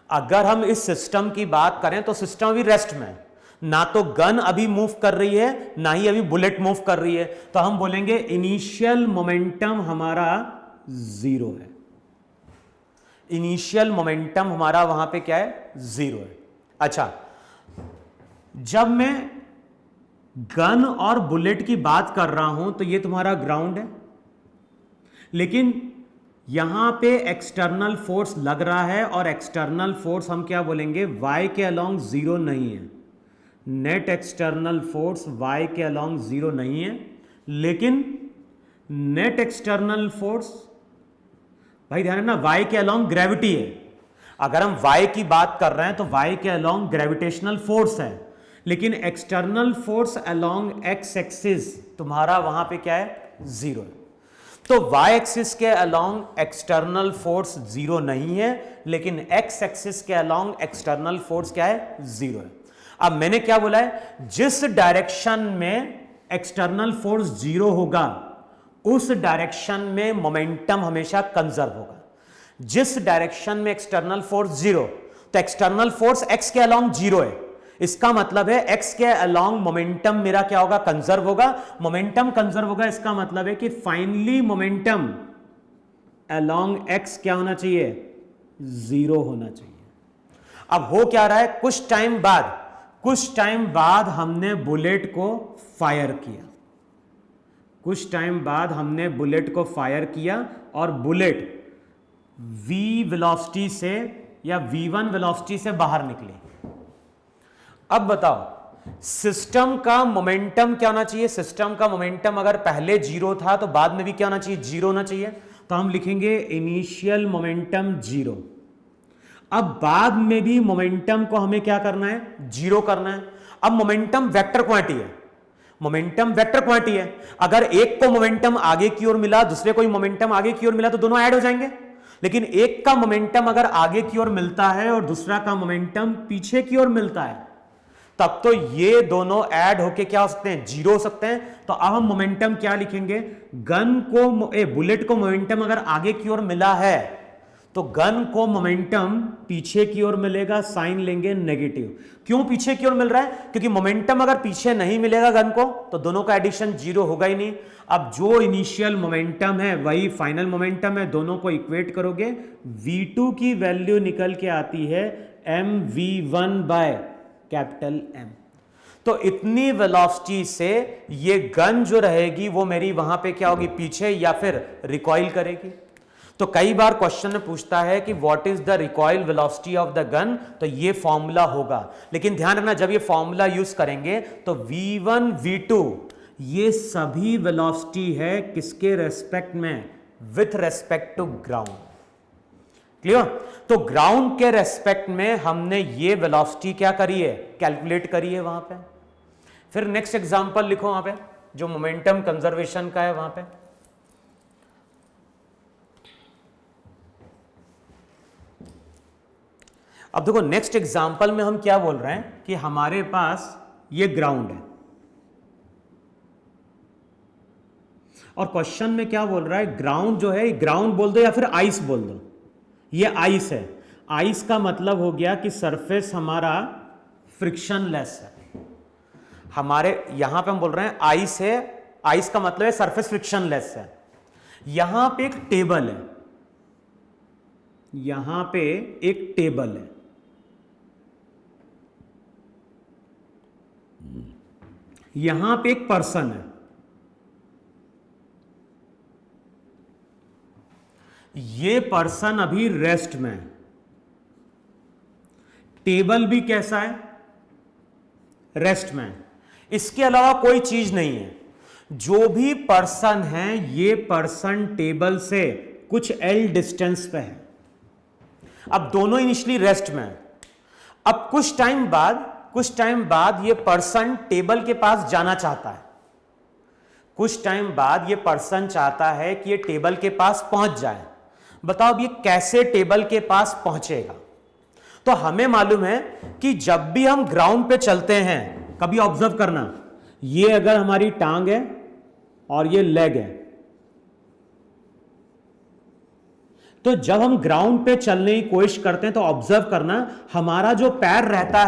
[SPEAKER 1] अगर हम इस सिस्टम की बात करें तो सिस्टम अभी रेस्ट में है, ना तो गन अभी मूव कर रही है ना ही अभी बुलेट मूव कर रही है, तो हम बोलेंगे इनिशियल मोमेंटम हमारा 0 है, इनिशियल मोमेंटम हमारा वहां पे क्या है, 0 है। अच्छा, जब मैं गन और बुलेट की बात कर रहा हूं तो ये तुम्हारा ग्राउंड है, लेकिन यहां पे एक्सटर्नल फोर्स लग रहा है और एक्सटर्नल फोर्स हम क्या बोलेंगे, y के अलोंग 0 नहीं है, नेट एक्सटर्नल फोर्स y के अलोंग 0 नहीं है। लेकिन नेट एक्सटर्नल फोर्स, भाई ध्यान है ना, y के अलोंग ग्रेविटी है। अगर हम y की बात कर रहे हैं तो y के अलोंग ग्रेविटेशनल फोर्स है, लेकिन external force along X axis तुम्हारा वहां पे क्या है, जीरो है। तो y एक्सिस के अलोंग एक्सटर्नल फोर्स जीरो नहीं है, लेकिन x एक्सिस के अलोंग एक्सटर्नल फोर्स क्या है, जीरो है। अब मैंने क्या बोला है, जिस डायरेक्शन में एक्सटर्नल फोर्स जीरो होगा उस डायरेक्शन में मोमेंटम हमेशा कंजर्व होगा। जिस डायरेक्शन में एक्सटर्नल फोर्स जीरो, तो एक्सटर्नल फोर्स x के अलोंग जीरो है, इसका मतलब है x के अलोंग मोमेंटम मेरा क्या होगा, कंजर्व होगा। मोमेंटम कंजर्व होगा, इसका मतलब है कि फाइनली मोमेंटम अलोंग x क्या होना चाहिए, जीरो होना चाहिए। अब हो क्या रहा है, कुछ टाइम बाद हमने बुलेट को फायर किया, कुछ टाइम बाद हमने बुलेट को फायर किया और बुलेट v वेलोसिटी से या v1 वेलोसिटी से बाहर निकली। अब बताओ सिस्टम का मोमेंटम क्या होना चाहिए, सिस्टम का मोमेंटम अगर पहले जीरो था तो बाद में भी क्या होना चाहिए, जीरो होना चाहिए। तो हम लिखेंगे इनिशियल मोमेंटम जीरो। अब बाद में भी मोमेंटम को हमें क्या करना है, जीरो करना है। अब मोमेंटम वेक्टर क्वांटिटी है, मोमेंटम वेक्टर क्वांटिटी है। अगर एक को मोमेंटम आगे की ओर मिला, दूसरे को मोमेंटम आगे की ओर मिला तो दोनों ऐड हो जाएंगे। लेकिन एक का मोमेंटम अगर आगे की ओर मिलता है और दूसरा का मोमेंटम पीछे की ओर मिलता है, तब तो ये दोनों ऐड होके क्या हो सकते हैं, जीरो हो सकते हैं। तो अब हम मोमेंटम क्या लिखेंगे, गन को बुलेट को मोमेंटम अगर आगे की ओर मिला है तो गन को मोमेंटम पीछे की ओर मिलेगा, साइन लेंगे नेगेटिव। क्यों पीछे की ओर मिल रहा है, क्योंकि मोमेंटम अगर पीछे नहीं मिलेगा गन को तो दोनों का एडिशन जीरो होगा ही नहीं। अब जो इनिशियल मोमेंटम है वही फाइनल मोमेंटम है, दोनों को इक्वेट करोगे, v2 की वैल्यू निकल के आती है mv1 बाय कैपिटल M। तो इतनी वेलोसिटी से ये गन जो रहेगी वो मेरी वहां पे क्या होगी, पीछे या फिर रिकॉइल करेगी। तो कई बार क्वेश्चन में पूछता है कि what is the recoil velocity of the gun, तो ये फॉर्मूला होगा। लेकिन ध्यान रखना जब ये फॉर्मूला यूज करेंगे तो v1 v2 ये सभी वेलोसिटी है किसके रेस्पेक्ट में, with respect to ground. Clear. तो ग्राउंड के रेस्पेक्ट में हमने ये वेलोसिटी क्या करी है, कैलकुलेट करी है वहां पे। फिर नेक्स्ट एग्जांपल लिखो वहां पे जो मोमेंटम कंजर्वेशन का है वहां पे। अब देखो नेक्स्ट एग्जांपल में हम क्या बोल रहे हैं कि हमारे पास ये ग्राउंड है और क्वेश्चन में क्या बोल रहा है, ग्राउंड जो है, ग्राउंड बोल दो या फिर आइस बोल दो, ये आइस है। आइस का मतलब हो गया कि सरफेस हमारा फ्रिक्शनलेस है। हमारे यहां पे हम बोल रहे हैं आइस है, आइस का मतलब है सरफेस फ्रिक्शनलेस है। यहां पे एक टेबल है, यहां पे एक टेबल है, यहां पे एक पर्सन है, ये पर्सन अभी रेस्ट में है। टेबल भी कैसा है, रेस्ट में है। इसके अलावा कोई चीज नहीं है। जो भी पर्सन है ये पर्सन टेबल से कुछ एल डिस्टेंस पे है। अब दोनों इनिशियली रेस्ट में है। अब कुछ टाइम बाद ये पर्सन टेबल के पास जाना चाहता है। कुछ टाइम बाद ये पर्सन चाहता है कि ये टेबल के पास पहुंच जाए। बताओ अब ये कैसे टेबल के पास पहुंचेगा। तो हमें मालूम है कि जब भी हम ग्राउंड पे चलते हैं, कभी ऑब्जर्व करना, ये अगर हमारी टांग है और ये लेग है, तो जब हम ग्राउंड पे चलने की कोशिश करते हैं तो ऑब्जर्व करना, हमारा जो पैर रहता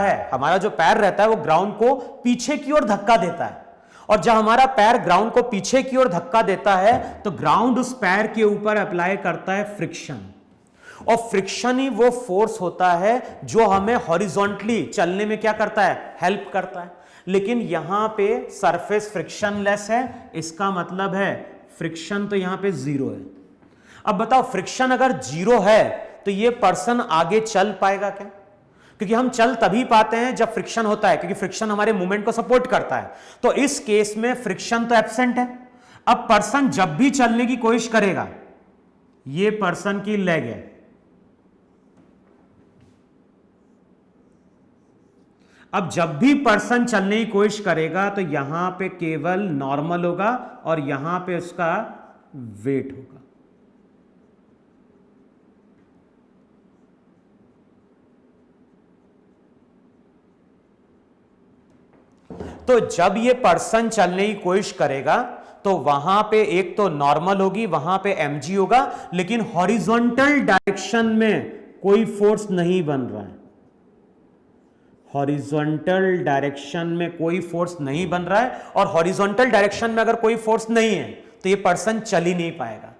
[SPEAKER 1] है वो ग्राउंड को पीछे की ओर धक्का देता है। और जब हमारा पैर ग्राउंड को पीछे की ओर धक्का देता है तो ग्राउंड उस पैर के ऊपर अप्लाई करता है फ्रिक्शन। और फ्रिक्शन ही वो फोर्स होता है जो हमें हॉरिजॉन्टली चलने में क्या करता है, हेल्प करता है। लेकिन यहां पे सरफेस फ्रिक्शनलेस है, इसका मतलब है फ्रिक्शन तो यहां पे जीरो है। अब बताओ फ्रिक्शन अगर जीरो है तो ये पर्सन आगे चल पाएगा क्या? क्योंकि हम चल तभी पाते हैं जब फ्रिक्शन होता है, क्योंकि फ्रिक्शन हमारे मूवमेंट को सपोर्ट करता है। तो इस केस में फ्रिक्शन तो एब्सेंट है अब पर्सन जब भी चलने की कोशिश करेगा, ये पर्सन की लेग है, अब जब भी पर्सन चलने की कोशिश करेगा तो यहां पे केवल नॉर्मल होगा और यहां पे उसका वेट होगा। तो जब ये पर्सन चलने की कोशिश करेगा तो वहां पे एक तो नॉर्मल होगी, वहां पे mg होगा, लेकिन हॉरिजॉन्टल डायरेक्शन में कोई फोर्स नहीं बन रहा है। हॉरिजॉन्टल डायरेक्शन में कोई फोर्स नहीं बन रहा है, और हॉरिजॉन्टल डायरेक्शन में अगर कोई फोर्स नहीं है तो ये पर्सन चल ही नहीं पाएगा।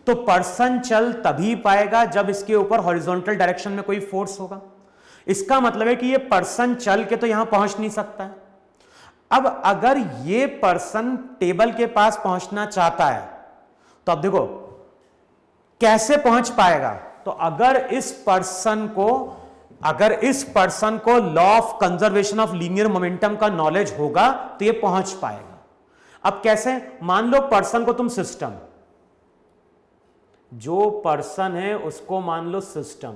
[SPEAKER 1] तो पर्सन चल तभी पाएगा जब इसके ऊपर हॉरिजॉन्टल डायरेक्शन में कोई फोर्स होगा। इसका मतलब है कि ये पर्सन चल के तो यहां पहुंच नहीं सकता है। अब अगर ये पर्सन टेबल के पास पहुंचना चाहता है तो अब देखो कैसे पहुंच पाएगा। तो अगर इस पर्सन को law of conservation of linear momentum का नॉलेज होगा तो ये पहुंच पाएगा। अब कैसे? मान लो पर्सन को तुम सिस्टम, जो पर्सन है उसको मान लो सिस्टम।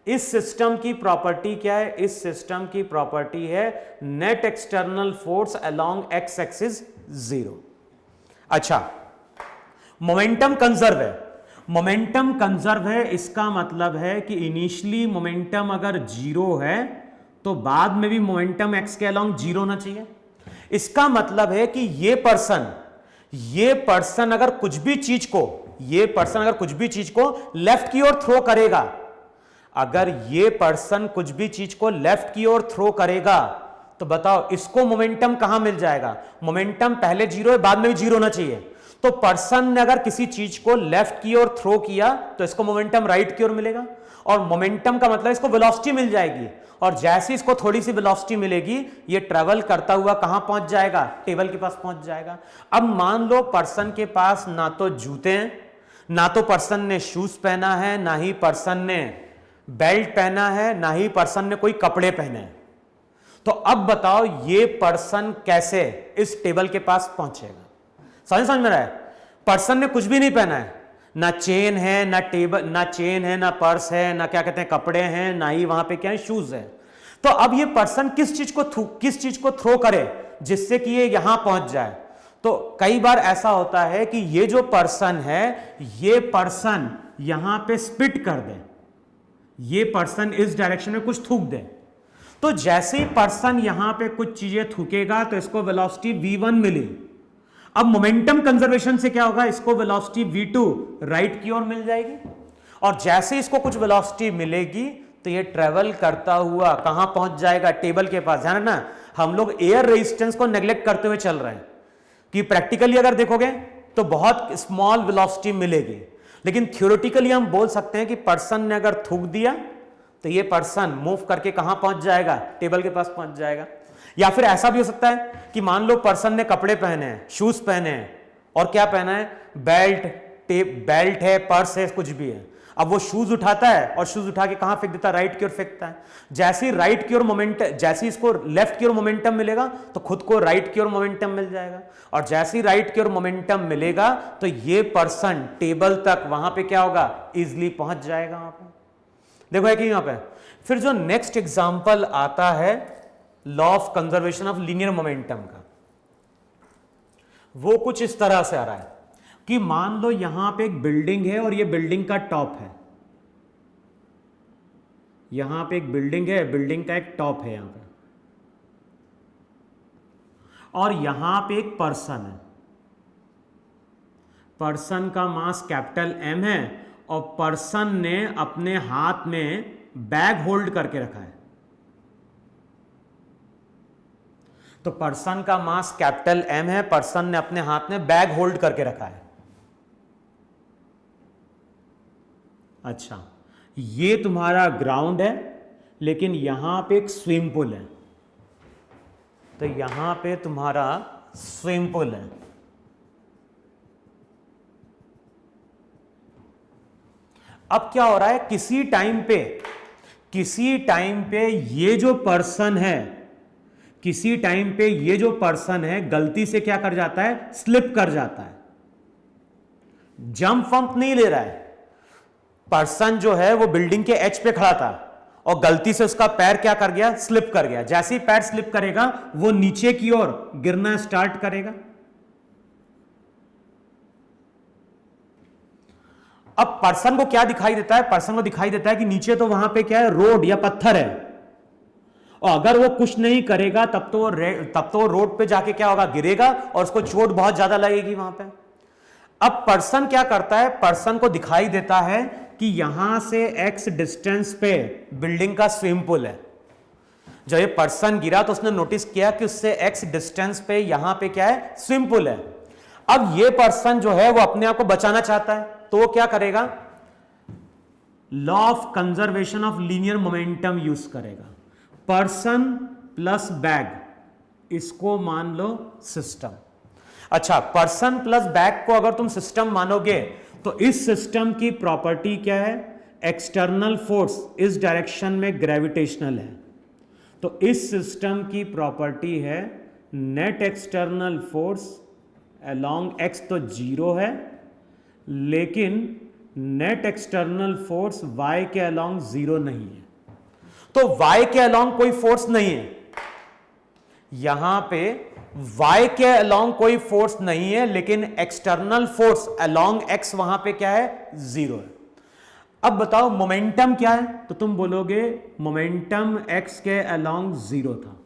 [SPEAKER 1] इस सिस्टम की प्रॉपर्टी क्या है? इस सिस्टम की प्रॉपर्टी है net external force along X axis 0। अच्छा, मोमेंटम कंजर्व है। मोमेंटम कंजर्व है, इसका मतलब है कि इनिशियली मोमेंटम अगर 0 है तो बाद में भी मोमेंटम एक्स के अलोंग 0 होना चाहिए। इसका मतलब है कि ये पर्सन अगर कुछ भी चीज को लेफ्ट की ओर थ्रो करेगा, अगर ये पर्सन कुछ भी चीज को लेफ्ट की ओर थ्रो करेगा तो बताओ इसको मोमेंटम कहां मिल जाएगा? मोमेंटम पहले 0 है, बाद में भी 0 होना चाहिए। तो पर्सन ने अगर किसी चीज को लेफ्ट की ओर थ्रो किया तो इसको मोमेंटम राइट की ओर मिलेगा, और मोमेंटम का मतलब इसको वेलोसिटी मिल जाएगी, और जैसे इसको थोड़ी सी वेलोसिटी मिलेगी ये ट्रेवल करता हुआ कहां पहुंच जाएगा? टेबल के पास पहुंच जाएगा। अब मान लो पर्सन के पास ना तो जूते हैं, ना तो पर्सन ने शूज पहना है, ना ही पर्सन ने बेल्ट पहना है, ना ही पर्सन ने कोई कपड़े पहने हैं। तो अब बताओ ये पर्सन कैसे इस टेबल के पास पहुंचेगा? समझ में रहा है? पर्सन ने कुछ भी नहीं पहना है, ना चेन है, ना पर्स है, ना क्या कहते हैं कपड़े हैं, ना ही वहां पे क्या है शूज है। तो अब ये पर्सन किस चीज को थ्रो करे जिससे कि ये यहां पहुंच जाए? तो कई बार ऐसा होता है कि ये जो पर्सन है, ये पर्सन यहां पे स्पिट कर दे, ये पर्सन इस डायरेक्शन में कुछ थूक दे। तो जैसे ही पर्सन यहां पे कुछ चीजें थूकेगा तो इसको वेलोसिटी v1 मिली। अब मोमेंटम कंजर्वेशन से क्या होगा? इसको वेलोसिटी v2 राइट की ओर मिल जाएगी, और जैसे इसको कुछ वेलोसिटी मिलेगी तो ये ट्रेवल करता हुआ कहां पहुंच जाएगा? टेबल के पास। ध्यान रखना, हम लोग एयर रेजिस्टेंस को नेग्लेक्ट करते हुए चल रहे हैं कि प्रैक्टिकली अगर देखोगे तो बहुत स्मॉल वेलोसिटी मिलेगी, लेकिन थ्योरेटिकली हम बोल सकते हैं कि पर्सन ने अगर थूक दिया तो ये पर्सन मूव करके कहां पहुंच जाएगा? टेबल के पास पहुंच जाएगा। या फिर ऐसा भी हो सकता है कि मान लो पर्सन ने कपड़े पहने हैं, शूज पहने हैं, और क्या पहना है? बेल्ट है, पर्स है, कुछ भी है। अब वो शूज उठाता है और शूज उठा के कहां फेंक देता है? राइट की ओर फेंकता है। जैसे ही इसको लेफ्ट की ओर मोमेंटम मिलेगा तो खुद को राइट की ओर मोमेंटम मिल जाएगा, और जैसे ही राइट की ओर मोमेंटम मिलेगा तो ये पर्सन टेबल तक वहां पे क्या होगा? इजिली पहुंच जाएगा। वहां पे देखो है कि यहां पे फिर जो नेक्स्ट एग्जांपल आता है law of conservation of linear momentum का, वो कुछ इस तरह से आ रहा है कि मान लो यहां पे एक बिल्डिंग है और ये बिल्डिंग का टॉप है। यहां पे एक बिल्डिंग है, बिल्डिंग का एक टॉप है यहां पे, और यहां पे एक पर्सन है। पर्सन का मास कैपिटल M है, और पर्सन ने अपने हाथ में बैग होल्ड करके रखा है। तो पर्सन का मास कैपिटल M है, पर्सन ने अपने हाथ में बैग होल्ड करके रखा है। अच्छा, ये तुम्हारा ग्राउंड है, लेकिन यहां पे एक स्विमिंग पूल है। तो यहां पे तुम्हारा स्विमिंग पूल है। अब क्या हो रहा है? किसी टाइम पे ये जो पर्सन है गलती से क्या कर जाता है? स्लिप कर जाता है। जंप वंप नहीं ले रहा है। पर्सन जो है वो बिल्डिंग के एच पे खड़ा था और गलती से उसका पैर क्या कर गया, स्लिप कर गया। जैसे ही पैर स्लिप करेगा वो नीचे की ओर गिरना स्टार्ट करेगा। अब पर्सन को क्या दिखाई देता है, पर्सन को दिखाई देता है कि नीचे तो वहां पे क्या है, रोड या पत्थर है, और अगर वो कुछ नहीं करेगा तब तो रोड पे जाके क्या होगा, गिरेगा और उसको चोट बहुत ज्यादा लगेगी वहां पे। अब पर्सन क्या करता है, पर्सन को दिखाई देता है कि यहां से x डिस्टेंस पे बिल्डिंग का स्विमिंग पूल है। जब ये पर्सन गिरा तो उसने नोटिस किया कि उससे x डिस्टेंस पे यहां पे क्या है, स्विमिंग पूल है। अब ये पर्सन जो है वो अपने आप को बचाना चाहता है, तो वो क्या करेगा, law of conservation of linear momentum use करेगा। पर्सन प्लस बैग, इसको मान लो सिस्टम। अच्छा, पर्सन प्लस बैग को अगर तुम सिस्टम मानोगे तो इस सिस्टम की प्रॉपर्टी क्या है, एक्सटर्नल फोर्स इस डायरेक्शन में ग्रेविटेशनल है। तो इस सिस्टम की प्रॉपर्टी है net external force along x तो जीरो है, लेकिन नेट एक्सटर्नल फोर्स y के अलोंग जीरो नहीं है। तो y के अलोंग कोई फोर्स नहीं है, यहां पे y के अलोंग कोई फोर्स नहीं है, लेकिन एक्सटर्नल फोर्स अलोंग x वहां पे क्या है, जीरो है। अब बताओ मोमेंटम क्या है, तो तुम बोलोगे मोमेंटम x के अलोंग जीरो था।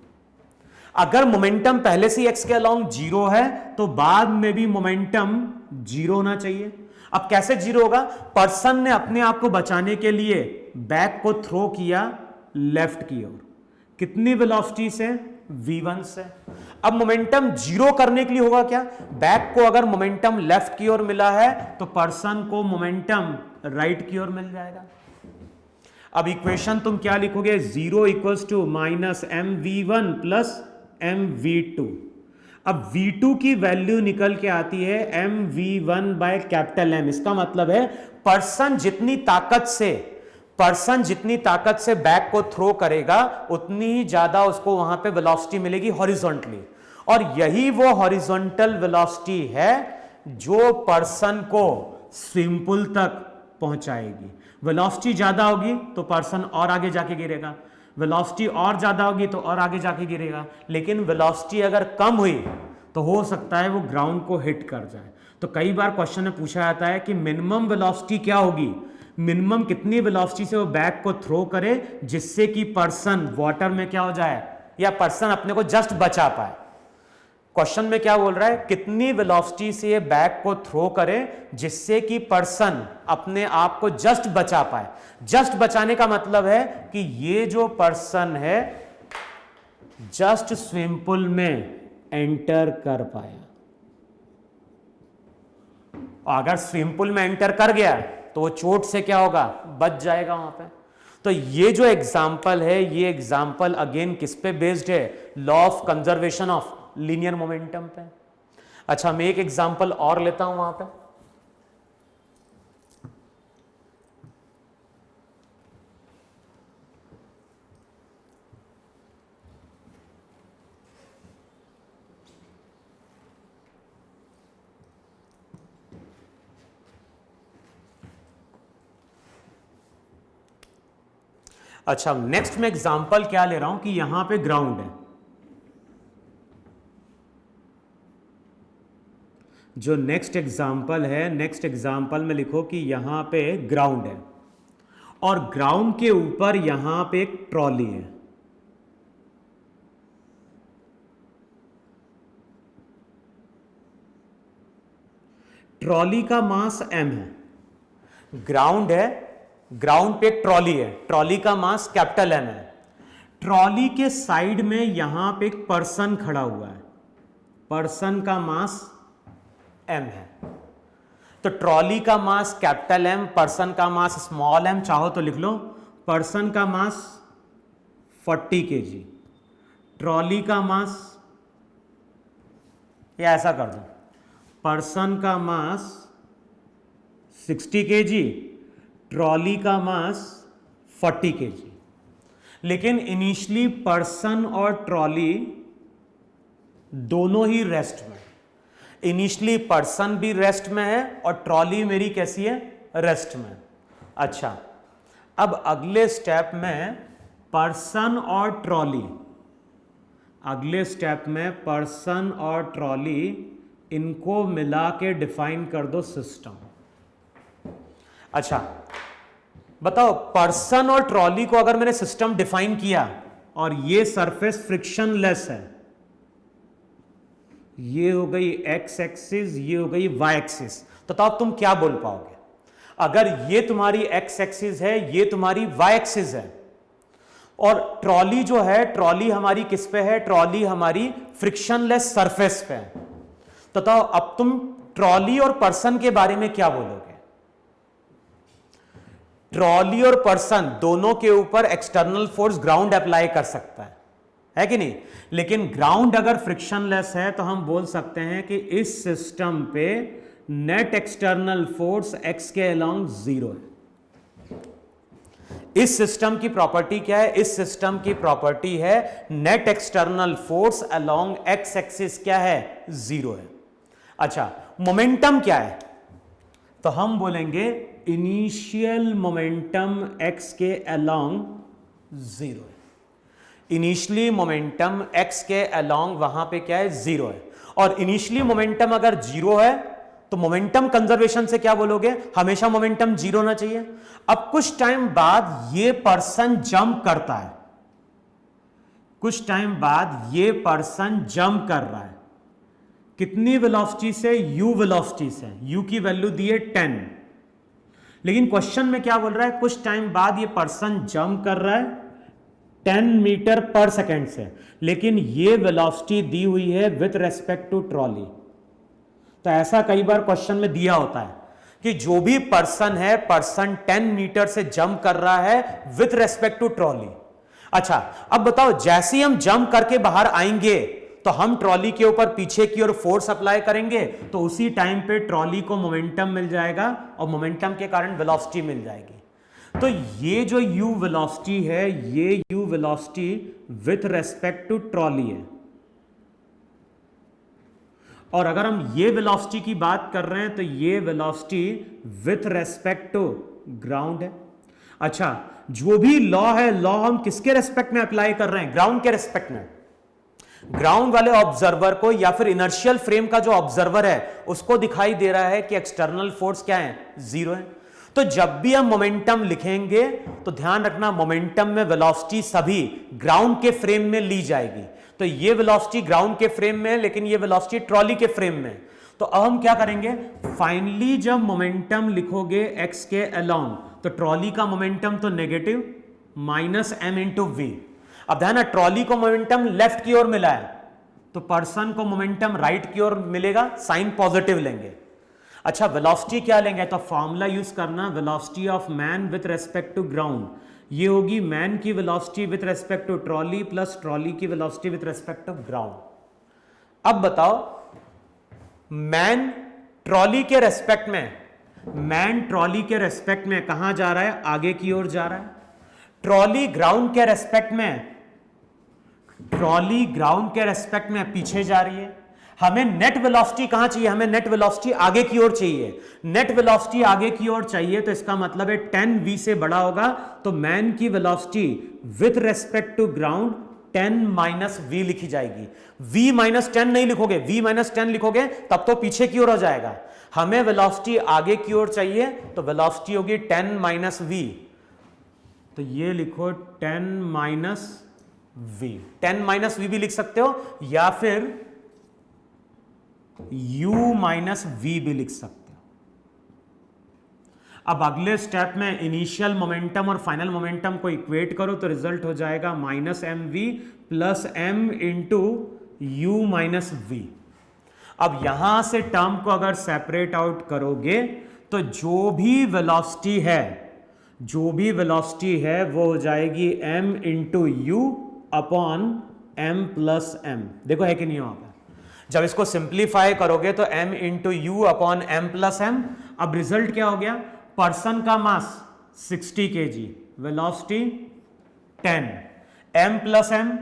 [SPEAKER 1] अगर मोमेंटम पहले से x के अलोंग जीरो है तो बाद में भी मोमेंटम जीरो होना चाहिए। अब कैसे जीरो होगा, पर्सन ने अपने आप को बचाने के लिए बैग को थ्रो किया लेफ्ट की ओर, कितनी वेलोसिटी से, v1 से। अब मोमेंटम जीरो करने के लिए होगा क्या, बैग को अगर मोमेंटम लेफ्ट की ओर मिला है तो पर्सन को मोमेंटम राइट की ओर मिल जाएगा। अब इक्वेशन तुम क्या लिखोगे, 0 equals to minus mv1 plus mv2। अब v2 की वैल्यू निकल के आती है mv1 बाय कैपिटल M। इसका मतलब है पर्सन जितनी ताकत से बैग को थ्रो करेगा उतनी ही ज्यादा उसको वहां पे वेलोसिटी मिलेगी हॉरिजॉन्टली, और यही वो हॉरिजॉन्टल वेलोसिटी है जो पर्सन को स्विमिंग पूल तक पहुंचाएगी। वेलोसिटी ज्यादा होगी तो पर्सन और आगे जाके गिरेगा, वेलोसिटी और ज्यादा होगी तो और आगे जाके गिरेगा, लेकिन वेलोसिटी अगर कम हुई तो हो सकता है वो ग्राउंड को हिट कर जाए। तो कई बार क्वेश्चन में पूछा जाता है कि मिनिमम वेलोसिटी क्या होगी, मिनिमम कितनी वेलोसिटी से वो बैग को थ्रो करे जिससे कि पर्सन वाटर में क्या हो जाए, या पर्सन अपने को जस्ट बचा पाए। क्वेश्चन में क्या बोल रहा है, कितनी वेलोसिटी से ये बैग को थ्रो करे जिससे कि पर्सन अपने आप को जस्ट बचा पाए। जस्ट बचाने का मतलब है कि ये जो पर्सन है जस्ट स्विमिंग पूल में एंटर कर पाया। अगर स्विमिंग पूल में एंटर कर गया तो वो चोट से क्या होगा, बच जाएगा वहां पे। तो ये जो एग्जाम्पल है, ये एग्जाम्पल अगेन किस पे बेस्ड है, law of conservation of linear momentum पे। अच्छा, मैं एक एग्जांपल और लेता हूं वहां पे। अच्छा, नेक्स्ट में एग्जांपल क्या ले रहा हूं कि यहां पे ग्राउंड है। जो नेक्स्ट एग्जाम्पल है, नेक्स्ट एग्जाम्पल में लिखो कि यहां पे ग्राउंड है और ग्राउंड के ऊपर यहां पे एक ट्रॉली है। ट्रॉली का मास m है, ग्राउंड है, ग्राउंड पे एक ट्रॉली है, ट्रॉली का मास कैपिटल M है। ट्रॉली के साइड में यहां पे एक पर्सन खड़ा हुआ है, पर्सन का मास m है। तो ट्रॉली का मास कैपिटल M, पर्सन का मास स्मॉल m, चाहो तो लिख लो पर्सन का मास 40 kg, ट्रॉली का मास, या ऐसा कर दो पर्सन का मास 60 kg, ट्रॉली का मास 40 kg। लेकिन इनिशियली पर्सन और ट्रॉली दोनों ही रेस्ट में, इनिशियली पर्सन भी रेस्ट में है और ट्रॉली मेरी कैसी है, रेस्ट में। अच्छा, अब अगले स्टेप में पर्सन और ट्रॉली, अगले स्टेप में पर्सन और ट्रॉली इनको मिला के डिफाइन कर दो सिस्टम। अच्छा बताओ, पर्सन और ट्रॉली को अगर मैंने सिस्टम डिफाइन किया और ये सरफेस फ्रिक्शनलेस है, ये हो गई एक्स एक्सिस, ये हो गई वाई एक्सिस, तो अब तुम क्या बोल पाओगे? अगर ये तुम्हारी एक्स एक्सिस है, ये तुम्हारी वाई एक्सिस है, और ट्रॉली जो है, ट्रॉली हमारी किस पे है? ट्रॉली हमारी फ्रिक्शनलेस सरफेस पे है। तो अब तुम ट्रॉली और पर्सन के बारे में क्या बोलोगे? ट्रॉली और पर्सन दोनों के ऊपर एक्सटर्नल फोर्स ग्राउंड अप्लाई कर सकता है कि नहीं? लेकिन ग्राउंड अगर फ्रिक्शनलेस है तो हम बोल सकते हैं कि इस सिस्टम पे नेट एक्सटर्नल फोर्स एक्स के अलोंग 0 है। इस सिस्टम की प्रॉपर्टी क्या है? इस सिस्टम की प्रॉपर्टी है net external force along X axis क्या है? 0 है। अच्छा, मोमेंटम क्या है? तो हम बोलेंगे इनिशियल मोमेंटम एक्स के अलोंग 0 है। इनिशियली मोमेंटम एक्स के अलोंग वहां पे क्या है? 0 है। और इनिशियली मोमेंटम अगर 0 है तो मोमेंटम कंजर्वेशन से क्या बोलोगे? हमेशा मोमेंटम 0 होना चाहिए। अब कुछ टाइम बाद ये पर्सन जंप करता है, कुछ टाइम बाद ये पर्सन जंप कर रहा है, कितनी वेलोसिटी से? u वेलोसिटी से। u की वैल्यू दी है 10, लेकिन क्वेश्चन में क्या बोल रहा है? कुछ टाइम बाद ये पर्सन जंप कर रहा है 10 मीटर पर सेकेंड से, लेकिन ये वेलोसिटी दी हुई है विथ रेस्पेक्ट टू ट्रॉली। तो ऐसा कई बार क्वेश्चन में दिया होता है कि जो भी पर्सन है, पर्सन 10 मीटर से जंप कर रहा है विथ रेस्पेक्ट टू ट्रॉली। अच्छा, अब बताओ, जैसे ही हम जंप करके बाहर आएंगे तो हम ट्रॉली के ऊपर पीछे की ओर फोर्स अप्लाई करेंगे, तो उसी टाइम पे ट्रॉली को मोमेंटम मिल जाएगा और मोमेंटम के कारण वेलोसिटी मिल जाएगी। तो ये जो u वेलोसिटी है, ये u velocity with respect to trolley है। और अगर हम ये वेलोसिटी की बात कर रहे हैं तो ये velocity with respect to ground है। अच्छा, जो भी लॉ है, लॉ हम किसके रेस्पेक्ट में अप्लाई कर रहे हैं? ग्राउंड के रेस्पेक्ट में। ग्राउंड वाले ऑब्जर्वर को या फिर इनर्शियल फ्रेम का जो ऑब्जर्वर है उसको दिखाई दे रहा है कि एक्सटर्नल फोर्स क्या है? 0 है। तो जब भी हम मोमेंटम लिखेंगे तो ध्यान रखना, मोमेंटम में वेलोसिटी सभी ग्राउंड के फ्रेम में ली जाएगी। तो ये वेलोसिटी ग्राउंड के फ्रेम में है, लेकिन ये वेलोसिटी ट्रॉली के फ्रेम में। तो अब हम क्या करेंगे? फाइनली जब मोमेंटम लिखोगे एक्स के अलोंग, तो ट्रॉली का मोमेंटम तो नेगेटिव -m इंटू वी। अब ध्यान है, ट्रॉली को मोमेंटम लेफ्ट की ओर मिला है, तो पर्सन को मोमेंटम राइट की ओर मिलेगा, साइन पॉजिटिव लेंगे। अच्छा, वेलोसिटी क्या लेंगे? तो फॉर्मूला यूज करना, velocity of man with respect to ground, ये होगी मैन की velocity with respect to trolley plus trolley की velocity with respect to ground. अब बताओ, मैन ट्रॉली के रेस्पेक्ट में, मैन ट्रॉली के रेस्पेक्ट में कहां जा रहा है? आगे की ओर जा रहा है। ट्रॉली ग्राउंड के रेस्पेक्ट में, ट्रॉली ग्राउंड के रेस्पेक्ट में पीछे जा रही है। हमें नेट वेलोसिटी कहां चाहिए? हमें नेट वेलोसिटी आगे की ओर चाहिए। नेट वेलोसिटी आगे की ओर चाहिए तो इसका मतलब है 10v से बड़ा होगा, तो मैन की velocity with respect to ground 10 - v लिखी जाएगी। v - 10 नहीं लिखोगे, v - 10 लिखोगे तब तो पीछे की ओर हो जाएगा। हमें वेलोसिटी आगे की ओर चाहिए, तो वेलोसिटी होगी 10 - v। तो ये लिखो 10 - v। 10 - v भी लिख सकते हो, या फिर u - v भी लिख सकते हो। अब अगले स्टेप में इनिशियल मोमेंटम और फाइनल मोमेंटम को इक्वेट करो तो रिजल्ट हो जाएगा -mv plus m into u - v। अब यहां से टर्म को अगर सेपरेट आउट करोगे तो जो भी वेलोसिटी है, जो भी वेलोसिटी है वो हो जाएगी m into u upon m plus m। देखो है कि नहीं वहां पर? जब इसको सिंप्लीफाई करोगे तो m into u upon m plus m। अब रिजल्ट क्या हो गया? पर्सन का मास 60 kg, velocity 10, m plus m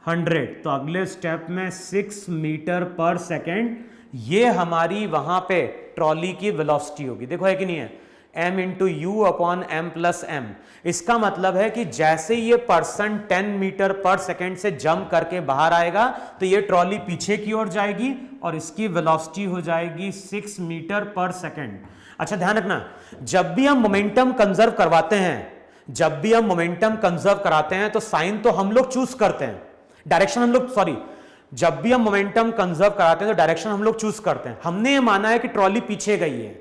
[SPEAKER 1] 100। तो अगले स्टेप में 6 मीटर पर सेकेंड ये हमारी वहां पे ट्रॉली की वेलोसिटी होगी, देखो है कि नहीं है, m into u upon m plus m. इसका मतलब है कि जैसे ये पर्सन 10 मीटर पर सेकेंड से जंप करके बाहर आएगा तो ये ट्रॉली पीछे की ओर जाएगी और इसकी वेलोसिटी हो जाएगी 6 मीटर पर सेकेंड। अच्छा ध्यान रखना, जब भी हम मोमेंटम कंजर्व करवाते हैं, जब भी हम मोमेंटम कंजर्व कराते हैं तो साइन तो हम लोग चूज करते हैं, डायरेक्शन हम लोग, सॉरी, जब भी हम मोमेंटम कंजर्व कराते हैं तो डायरेक्शन हम लोग चूज करते हैं। हमने ये माना है कि ट्रॉली पीछे गई है।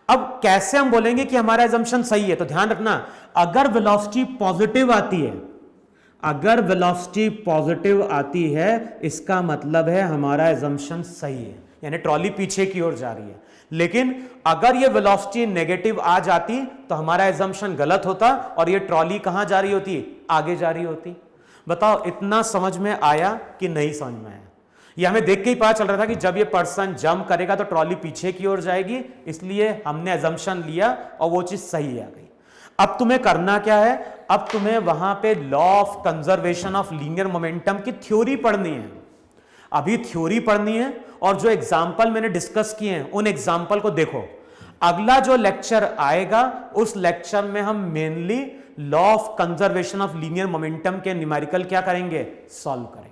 [SPEAKER 1] अब कैसे हम बोलेंगे कि हमारा एजम्पशन सही है? तो ध्यान रखना, अगर वेलोसिटी पॉजिटिव आती है, अगर वेलोसिटी पॉजिटिव आती है, इसका मतलब है हमारा एजम्पशन सही है, यानी ट्रॉली पीछे की ओर जा रही है। लेकिन अगर ये वेलोसिटी नेगेटिव आ जाती तो हमारा एजम्पशन गलत होता और ये ट्रॉली कहां जा रही होती? आगे जा रही होती। बताओ इतना समझ में आया कि नहीं समझ में आया? ये हमें देख के ही पता चल रहा था कि जब ये पर्सन जंप करेगा तो ट्रॉली पीछे की ओर जाएगी, इसलिए हमने एजम्पशन लिया और वो चीज सही आ गई। अब तुम्हें करना क्या है? अब तुम्हें वहां पे law of conservation of linear momentum की थ्योरी पढ़नी है। अभी थ्योरी पढ़नी है और जो एग्जाम्पल मैंने डिस्कस किए हैं उन एग्जाम्पल को देखो। अगला जो लेक्चर आएगा उस लेक्चर में हम mainly law of conservation of linear momentum के न्यूमेरिकल क्या करेंगे? सॉल्व करेंगे।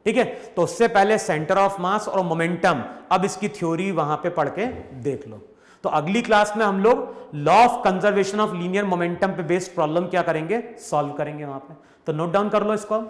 [SPEAKER 1] ठीक है, तो उससे पहले सेंटर ऑफ मास और मोमेंटम, अब इसकी थ्योरी वहां पे पढ़ के देख लो। तो अगली क्लास में हम लोग law of conservation of linear momentum पे बेस्ड प्रॉब्लम क्या करेंगे? सॉल्व करेंगे वहां पे। तो नोट डाउन कर लो इसको।